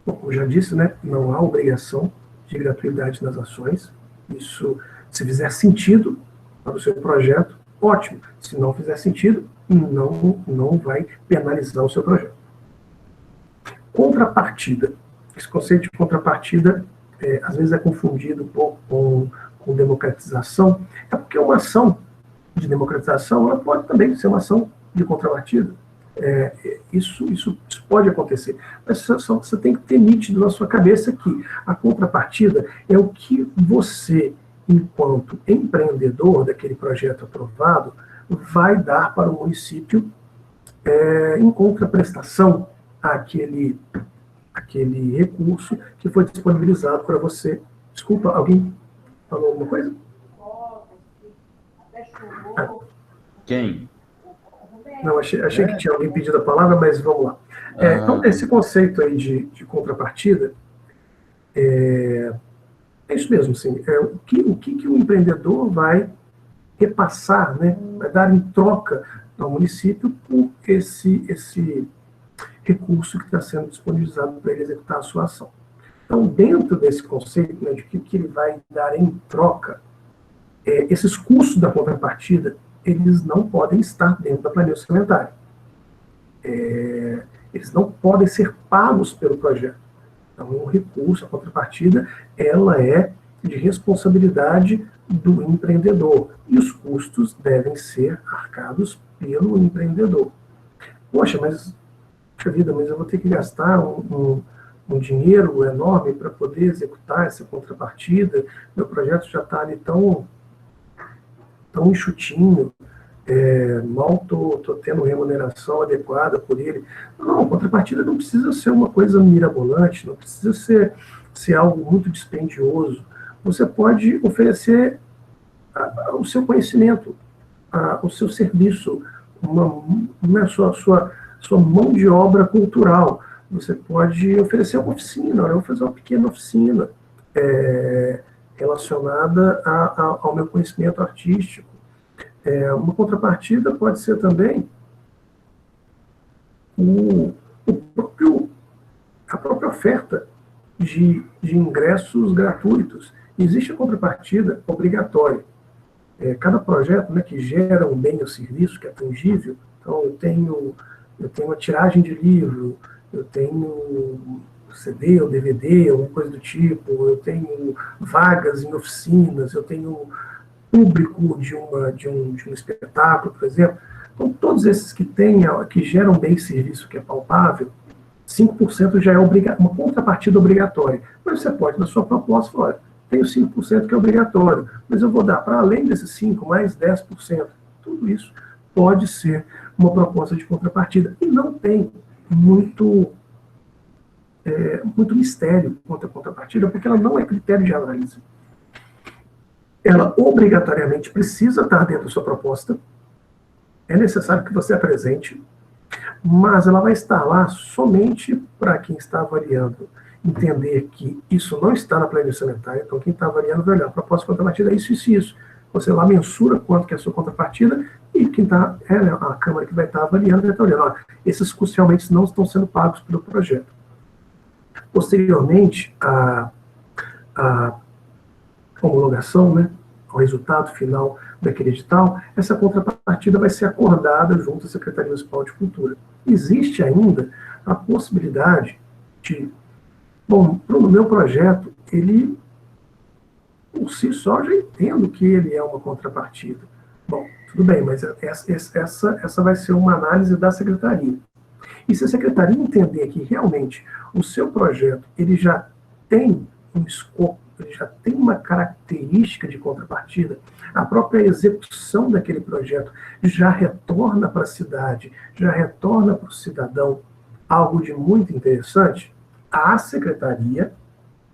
Bom, como já disse, né, não há obrigação de gratuidade nas ações. Isso, se fizer sentido para o seu projeto, ótimo. Se não fizer sentido, não vai penalizar o seu projeto. Contrapartida. Esse conceito de contrapartida, às vezes é confundido um pouco com democratização, é porque uma ação de democratização ela pode também ser uma ação de contrapartida. Isso pode acontecer. Mas você tem que ter nítido na sua cabeça que a contrapartida é o que você enquanto empreendedor daquele projeto aprovado, vai dar para o município, em contraprestação àquele recurso que foi disponibilizado para você. Desculpa, alguém falou alguma coisa? Quem? Não, achei que tinha alguém pedido a palavra, mas vamos lá. Então, esse conceito aí de contrapartida, é isso mesmo, sim. O que o empreendedor vai repassar, né, vai dar em troca ao município por esse recurso que está sendo disponibilizado para ele executar a sua ação. Então, dentro desse conceito, né, de que ele vai dar em troca, esses custos da contrapartida, eles não podem estar dentro da planilha orçamentária. Eles não podem ser pagos pelo projeto. Então, o recurso, a contrapartida, ela é de responsabilidade do empreendedor. E os custos devem ser arcados pelo empreendedor. Poxa, mas eu vou ter que gastar um dinheiro enorme para poder executar essa contrapartida. Meu projeto já está ali tão enxutinho, mal estou tendo remuneração adequada por ele. Não, a contrapartida não precisa ser uma coisa mirabolante, não precisa ser algo muito dispendioso. Você pode oferecer o seu conhecimento, o seu serviço, sua mão de obra cultural. Você pode oferecer uma oficina, eu vou fazer uma pequena oficina relacionada ao meu conhecimento artístico. Uma contrapartida pode ser também a própria oferta de ingressos gratuitos. Existe a contrapartida obrigatória. Cada projeto, né, que gera um bem ou serviço que é tangível, então eu tenho uma tiragem de livro, eu tenho CD ou DVD, alguma coisa do tipo, eu tenho vagas em oficinas, eu tenho público de um espetáculo, por exemplo. Então, todos esses que geram bem e serviço que é palpável, 5% já é uma contrapartida obrigatória. Mas você pode, na sua proposta, falar, olha, tenho 5% que é obrigatório, mas eu vou dar, para além desses 5%, mais 10%. Tudo isso pode ser uma proposta de contrapartida. E não tem muito mistério quanto à contrapartida, porque ela não é critério de análise. Ela obrigatoriamente precisa estar dentro da sua proposta, é necessário que você apresente, mas ela vai estar lá somente para quem está avaliando entender que isso não está na planilha orçamentária. Então, quem está avaliando vai olhar, a proposta de contrapartida é isso, isso e isso. Você lá mensura quanto que é a sua contrapartida e quem está, a Câmara que vai estar avaliando vai estar olhando, ó, esses custos realmente não estão sendo pagos pelo projeto. Posteriormente, a homologação, né, o resultado final daquele edital, essa contrapartida vai ser acordada junto à Secretaria Municipal de Cultura. Existe ainda a possibilidade de, bom, no meu projeto, ele, por si só, já entendo que ele é uma contrapartida. Bom, tudo bem, mas essa vai ser uma análise da Secretaria. E se a Secretaria entender que realmente o seu projeto ele já tem um escopo, ele já tem uma característica de contrapartida, a própria execução daquele projeto já retorna para a cidade, já retorna para o cidadão algo de muito interessante, a Secretaria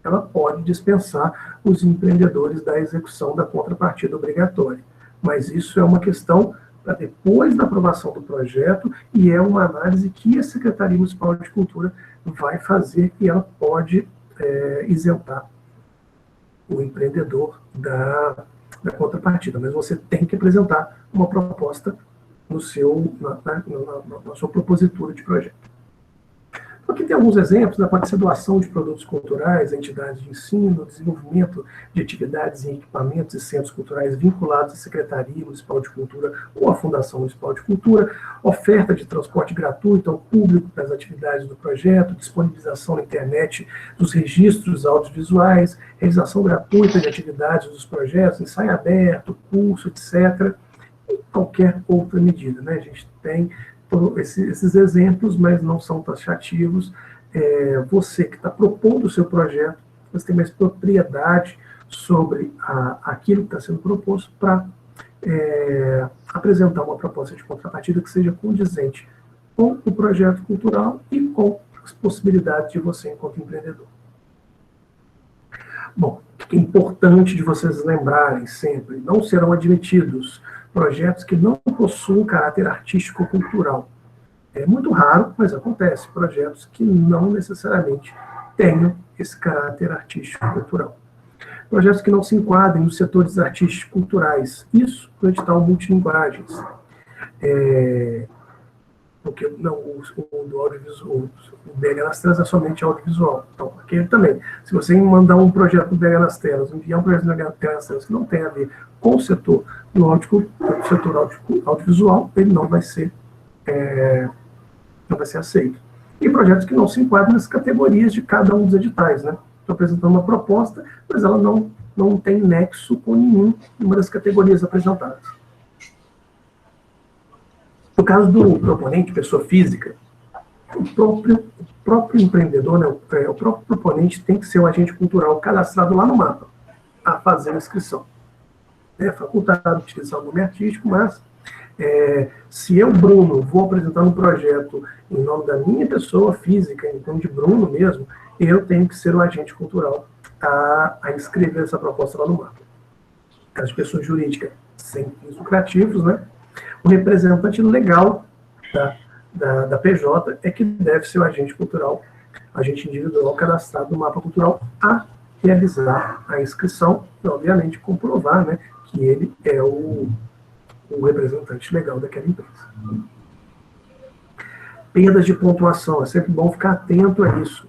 ela pode dispensar os empreendedores da execução da contrapartida obrigatória. Mas isso é uma questão para depois da aprovação do projeto e é uma análise que a Secretaria Municipal de Cultura vai fazer e ela pode isentar o empreendedor da contrapartida. Mas você tem que apresentar uma proposta na sua propositura de projeto. Aqui tem alguns exemplos, né? Pode ser doação de produtos culturais a entidades de ensino, desenvolvimento de atividades em equipamentos e centros culturais vinculados à Secretaria Municipal de Cultura ou à Fundação Municipal de Cultura, oferta de transporte gratuito ao público para as atividades do projeto, disponibilização na internet dos registros audiovisuais, realização gratuita de atividades dos projetos, ensaio aberto, curso, etc., e qualquer outra medida, né? A gente tem esses exemplos, mas não são taxativos. Você que está propondo o seu projeto, você tem mais propriedade sobre aquilo que está sendo proposto para apresentar uma proposta de contrapartida que seja condizente com o projeto cultural e com as possibilidades de você enquanto empreendedor. Bom, o que é importante de vocês lembrarem sempre, não serão admitidos projetos que não possuem caráter artístico ou cultural. É muito raro, mas acontece, projetos que não necessariamente tenham esse caráter artístico e cultural. Projetos que não se enquadrem nos setores artísticos e culturais. Isso no edital multilinguagens. Porque não, o audiovisual, o BH nas telas é somente audiovisual. Então, aquele também. Se você mandar um projeto do BH nas telas, enviar um projeto do BH nas telas que não tem a ver com o setor audiovisual, ele não vai ser aceito. E projetos que não se enquadram nas categorias de cada um dos editais, né? Estou apresentando uma proposta, mas ela não tem nexo com nenhuma das categorias apresentadas. No caso do proponente, pessoa física, o próprio empreendedor, né, o próprio proponente tem que ser o agente cultural cadastrado lá no mapa, a fazer a inscrição. É facultado a utilizar o nome artístico, mas se eu, Bruno, vou apresentar um projeto em nome da minha pessoa física, em nome de Bruno mesmo, eu tenho que ser o agente cultural a inscrever essa proposta lá no mapa. No caso de pessoa jurídica sem fins lucrativos, né? O representante legal da PJ é que deve ser o agente cultural, agente individual cadastrado no mapa cultural a realizar a inscrição e, obviamente, comprovar, né, que ele é o representante legal daquela empresa. Perdas de pontuação, é sempre bom ficar atento a isso.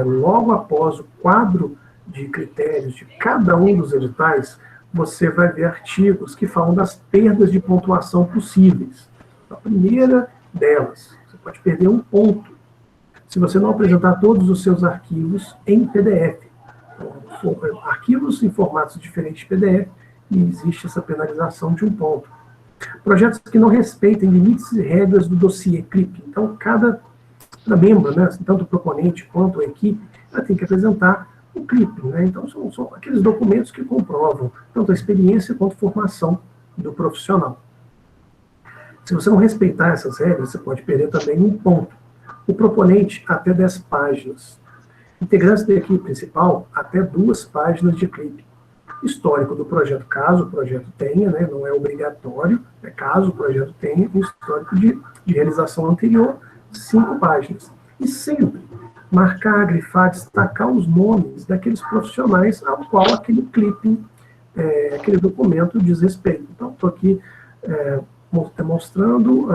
Logo após o quadro de critérios de cada um dos editais, você vai ver artigos que falam das perdas de pontuação possíveis. A primeira delas, você pode perder 1 ponto se você não apresentar todos os seus arquivos em PDF. Então, arquivos em formatos diferentes de PDF, e existe essa penalização de 1 ponto. Projetos que não respeitem limites e regras do dossiê CLIP. Então, cada membro, né, tanto o proponente quanto a equipe, ela tem que apresentar o CLIP. Né? Então, são aqueles documentos que comprovam tanto a experiência quanto a formação do profissional. Se você não respeitar essas regras, você pode perder também 1 ponto. O proponente, até 10 páginas. Integrantes da equipe principal, até 2 páginas de CLIP. Histórico do projeto, caso o projeto tenha, né, não é obrigatório, caso o projeto tenha, um histórico de realização anterior, 5 páginas. E sempre marcar, grifar, destacar os nomes daqueles profissionais ao qual aquele CLIP, aquele documento diz respeito. Então, estou aqui mostrando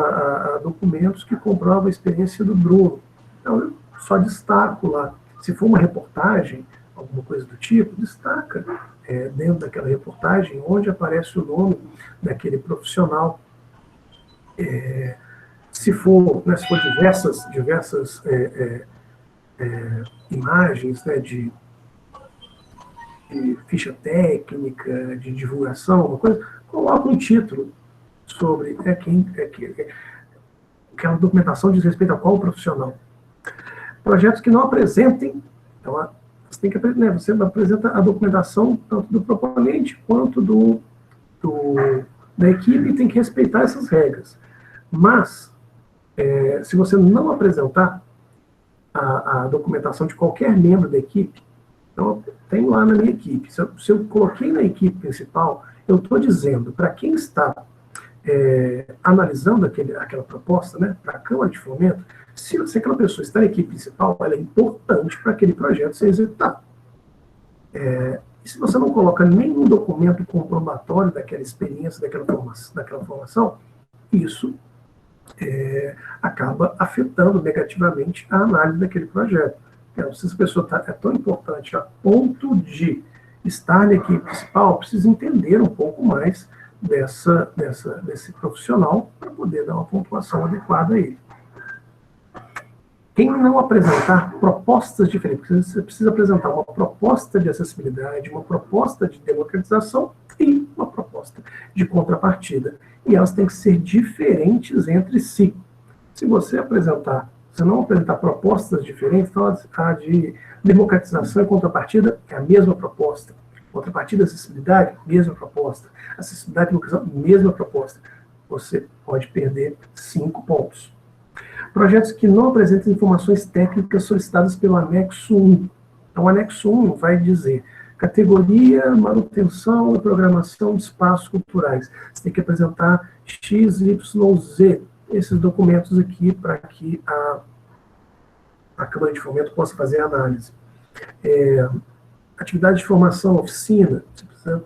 documentos que comprovam a experiência do Bruno. Então, eu só destaco lá. Se for uma reportagem, alguma coisa do tipo, destaca dentro daquela reportagem onde aparece o nome daquele profissional. Se for diversas imagens, né, de ficha técnica, de divulgação, uma coisa, coloca um título sobre aquela documentação diz respeito a qual profissional. Projetos que não apresentem, então, você apresenta a documentação tanto do proponente quanto da equipe e tem que respeitar essas regras. Mas, se você não apresentar a documentação de qualquer membro da equipe, então, tem lá na minha equipe. Se eu coloquei na equipe principal, eu estou dizendo para quem está analisando aquela proposta, né, para a Câmara de Fomento, se aquela pessoa está na equipe principal, ela é importante para aquele projeto ser executado. E se você não coloca nenhum documento comprobatório daquela experiência, daquela formação, isso acaba afetando negativamente a análise daquele projeto. Se essa pessoa é tão importante a ponto de estar na equipe principal, precisa entender um pouco mais desse profissional para poder dar uma pontuação adequada a ele. Quem não apresentar propostas diferentes, você precisa apresentar uma proposta de acessibilidade, uma proposta de democratização e uma proposta de contrapartida. E elas têm que ser diferentes entre si. Se você não apresentar propostas diferentes, então a de democratização e contrapartida é a mesma proposta. Contrapartida, acessibilidade, mesma proposta. Acessibilidade e localização, mesma proposta. Você pode perder 5 pontos. Projetos que não apresentam informações técnicas solicitadas pelo anexo 1. Então, o anexo 1 vai dizer categoria, manutenção e programação de espaços culturais. Você tem que apresentar X, Y, Z, esses documentos aqui, para que a Câmara de Fomento possa fazer a análise. Atividade de formação, oficina, você precisa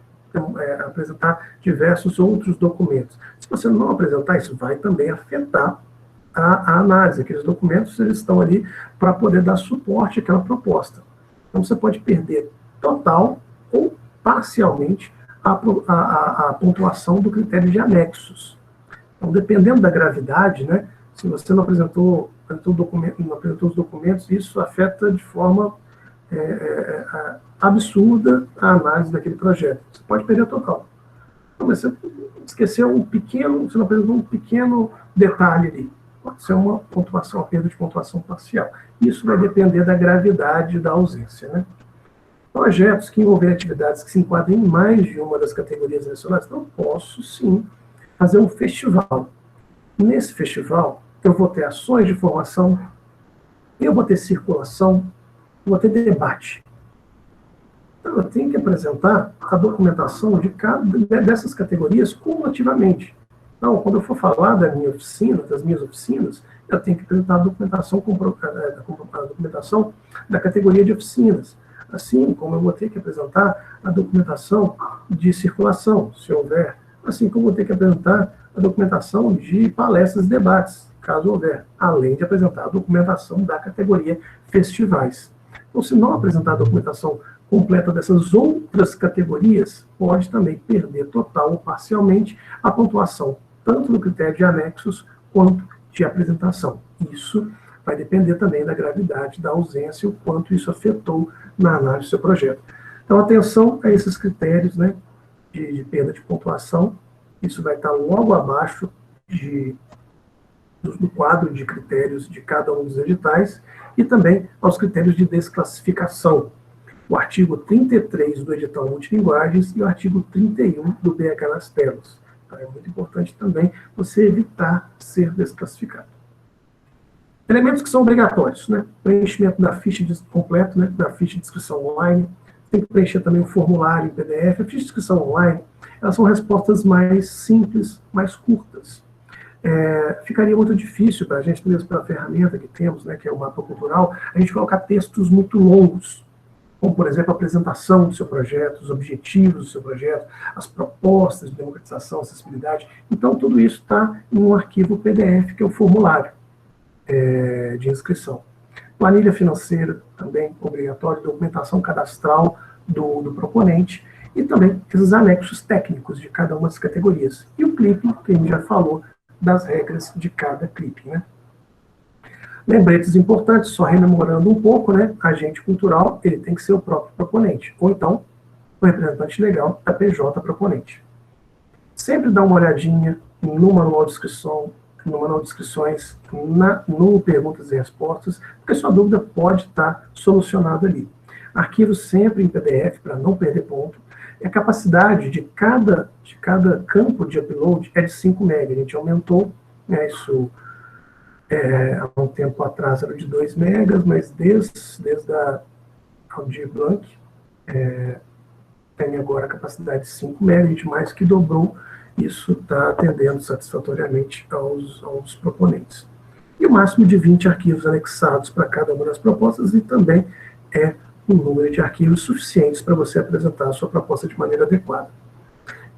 apresentar diversos outros documentos. Se você não apresentar, isso vai também afetar a análise. Aqueles documentos, eles estão ali para poder dar suporte àquela proposta. Então, você pode perder total ou parcialmente a pontuação do critério de anexos. Então, dependendo da gravidade, né, se você não apresentou os documentos, isso afeta de forma absurda a análise daquele projeto. Você pode perder total. Então, você esqueceu você não apresentou um pequeno detalhe ali. Pode ser uma perda de pontuação parcial. Isso vai depender da gravidade da ausência, né? Projetos que envolverem atividades que se enquadrem em mais de uma das categorias mencionadas, então posso, sim, fazer um festival. Nesse festival, eu vou ter ações de formação, eu vou ter circulação, eu vou ter debate. Então, eu tenho que apresentar a documentação de cada dessas categorias cumulativamente. Então, quando eu for falar das minhas oficinas, eu tenho que apresentar a documentação da categoria de oficinas. Assim como eu vou ter que apresentar a documentação de circulação, se houver. Assim como eu vou ter que apresentar a documentação de palestras e debates, caso houver. Além de apresentar a documentação da categoria festivais. Então, se não apresentar a documentação completa dessas outras categorias, pode também perder total ou parcialmente a pontuação, tanto no critério de anexos quanto de apresentação. Isso vai depender também da gravidade da ausência e o quanto isso afetou na análise do seu projeto. Então, atenção a esses critérios, né, de perda de pontuação. Isso vai estar logo abaixo do quadro de critérios de cada um dos editais e também aos critérios de desclassificação. O artigo 33 do edital multilinguagens e o artigo 31 do BH nas telas. Então, é muito importante também você evitar ser desclassificado. Elementos que são obrigatórios, né? Preenchimento da ficha completo, né? Da ficha de inscrição online. Tem que preencher também o formulário em PDF. A ficha de inscrição online, elas são respostas mais simples, mais curtas. Ficaria muito difícil para a gente, mesmo pela ferramenta que temos, né, que é o mapa cultural, a gente colocar textos muito longos, como, por exemplo, a apresentação do seu projeto, os objetivos do seu projeto, as propostas de democratização, acessibilidade. Então, tudo isso está em um arquivo PDF, que é o formulário de inscrição. Planilha financeira, também obrigatória, documentação cadastral do proponente, e também esses anexos técnicos de cada uma das categorias. E o clipping, que a gente já falou das regras de cada clipping, né? Lembretes importantes, só rememorando um pouco, né? Agente cultural, ele tem que ser o próprio proponente, ou então o representante legal da PJ proponente. Sempre dá uma olhadinha no manual de inscrição, no manual de inscrições, no perguntas e respostas, porque sua dúvida pode estar solucionada ali. Arquivos sempre em PDF, para não perder ponto. E a capacidade de cada campo de upload é de 5 MB. A gente aumentou, né, isso há um tempo atrás era de 2 MB, mas desde a Aldir Blanc tem agora a capacidade de 5 MB, a gente mais que dobrou. Isso está atendendo satisfatoriamente aos proponentes. E o máximo de 20 arquivos anexados para cada uma das propostas, e também um número de arquivos suficientes para você apresentar a sua proposta de maneira adequada.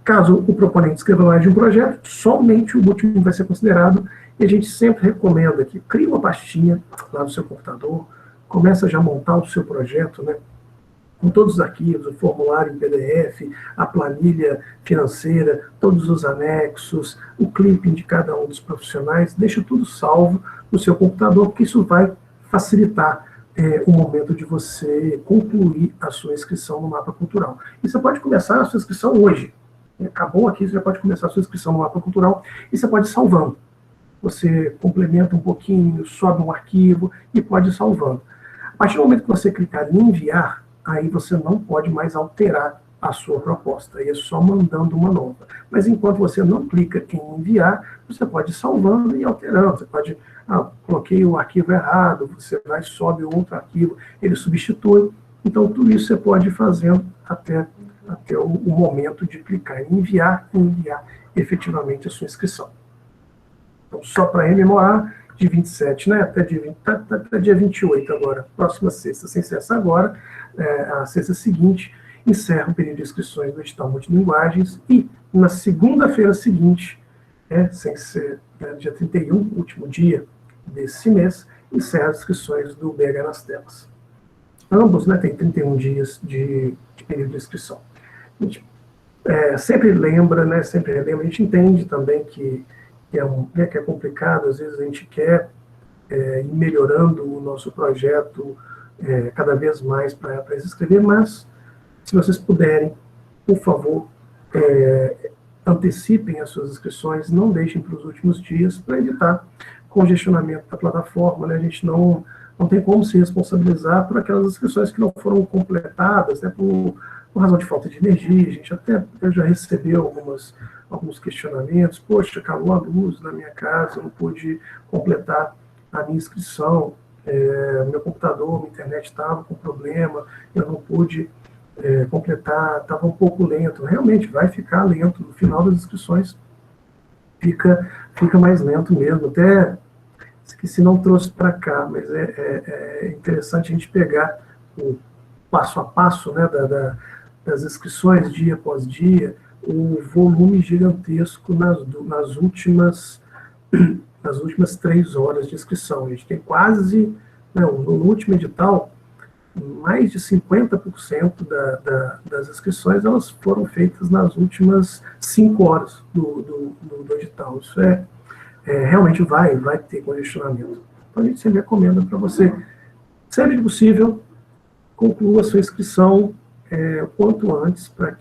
Caso o proponente escreva mais de um projeto, somente o último vai ser considerado, e a gente sempre recomenda que crie uma pastinha lá no seu computador, começa já a montar o seu projeto, né, com todos os arquivos, o formulário em PDF, a planilha financeira, todos os anexos, o clipping de cada um dos profissionais, deixa tudo salvo no seu computador, porque isso vai facilitar o momento de você concluir a sua inscrição no mapa cultural. E você pode começar a sua inscrição hoje. Acabou aqui, você já pode começar a sua inscrição no mapa cultural e você pode ir salvando. Você complementa um pouquinho, sobe um arquivo e pode ir salvando. A partir do momento que você clicar em enviar, aí você não pode mais alterar a sua proposta, aí é só mandando uma nova. Mas enquanto você não clica em enviar, você pode ir salvando e alterando, você pode, coloquei o arquivo errado, você vai, sobe outro arquivo, ele substitui, então tudo isso você pode ir fazendo até o momento de clicar em enviar e enviar efetivamente a sua inscrição. Então, só para rememorar, de 27, né, até dia 28 agora, próxima sexta, sem ser essa agora, a sexta seguinte, encerra o período de inscrições do edital Multilinguagens e, na segunda-feira seguinte, sem ser dia 31, último dia desse mês, encerra as inscrições do BH nas Telas. Ambos, né, tem 31 dias de período de inscrição. A gente sempre lembra, né, sempre relembra, a gente entende também que é complicado, às vezes a gente quer ir melhorando o nosso projeto cada vez mais para se inscrever, mas se vocês puderem, por favor, antecipem as suas inscrições, não deixem para os últimos dias, para evitar congestionamento da plataforma, né? A gente não tem como se responsabilizar por aquelas inscrições que não foram completadas, né, por razão de falta de energia. Eu já recebeu alguns questionamentos, poxa, acabou a luz na minha casa, eu não pude completar a minha inscrição, meu computador, minha internet estava com problema, eu não pude completar, estava um pouco lento. Realmente vai ficar lento, no final das inscrições fica mais lento mesmo, até esqueci, não trouxe para cá, mas é interessante a gente pegar o passo a passo, né, das inscrições, dia após dia, o volume gigantesco nas últimas 3 horas de inscrição. A gente tem quase, no último edital, mais de 50% das inscrições elas foram feitas nas últimas 5 horas do edital. Isso realmente vai ter congestionamento. Então a gente sempre recomenda para você, sempre que possível, conclua a sua inscrição o quanto antes, para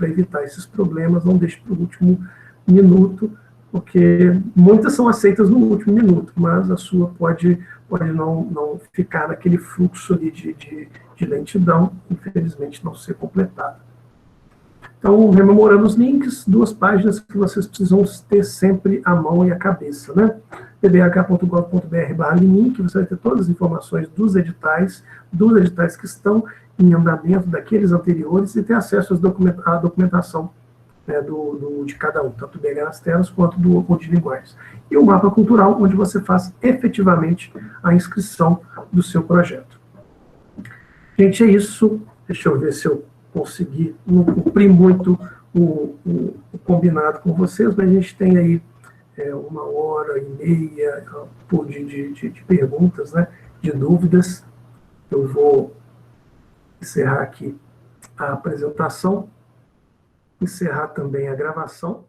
evitar esses problemas, não deixe para o último minuto, porque muitas são aceitas no último minuto, mas a sua pode não ficar naquele fluxo ali de lentidão, infelizmente não ser completada. Então, rememorando os links, 2 páginas que vocês precisam ter sempre à mão e à cabeça, né? pbh.gov.br/link, você vai ter todas as informações dos editais que estão em andamento, daqueles anteriores, e ter acesso à documentação, né, de cada um, tanto do BH nas Telas quanto do Multilinguagens. E o mapa cultural, onde você faz efetivamente a inscrição do seu projeto. Gente, é isso. Deixa eu ver se eu consegui não cumprir muito o combinado com vocês, mas a gente tem aí 1h30 de perguntas, né, de dúvidas. Eu vou encerrar aqui a apresentação, encerrar também a gravação.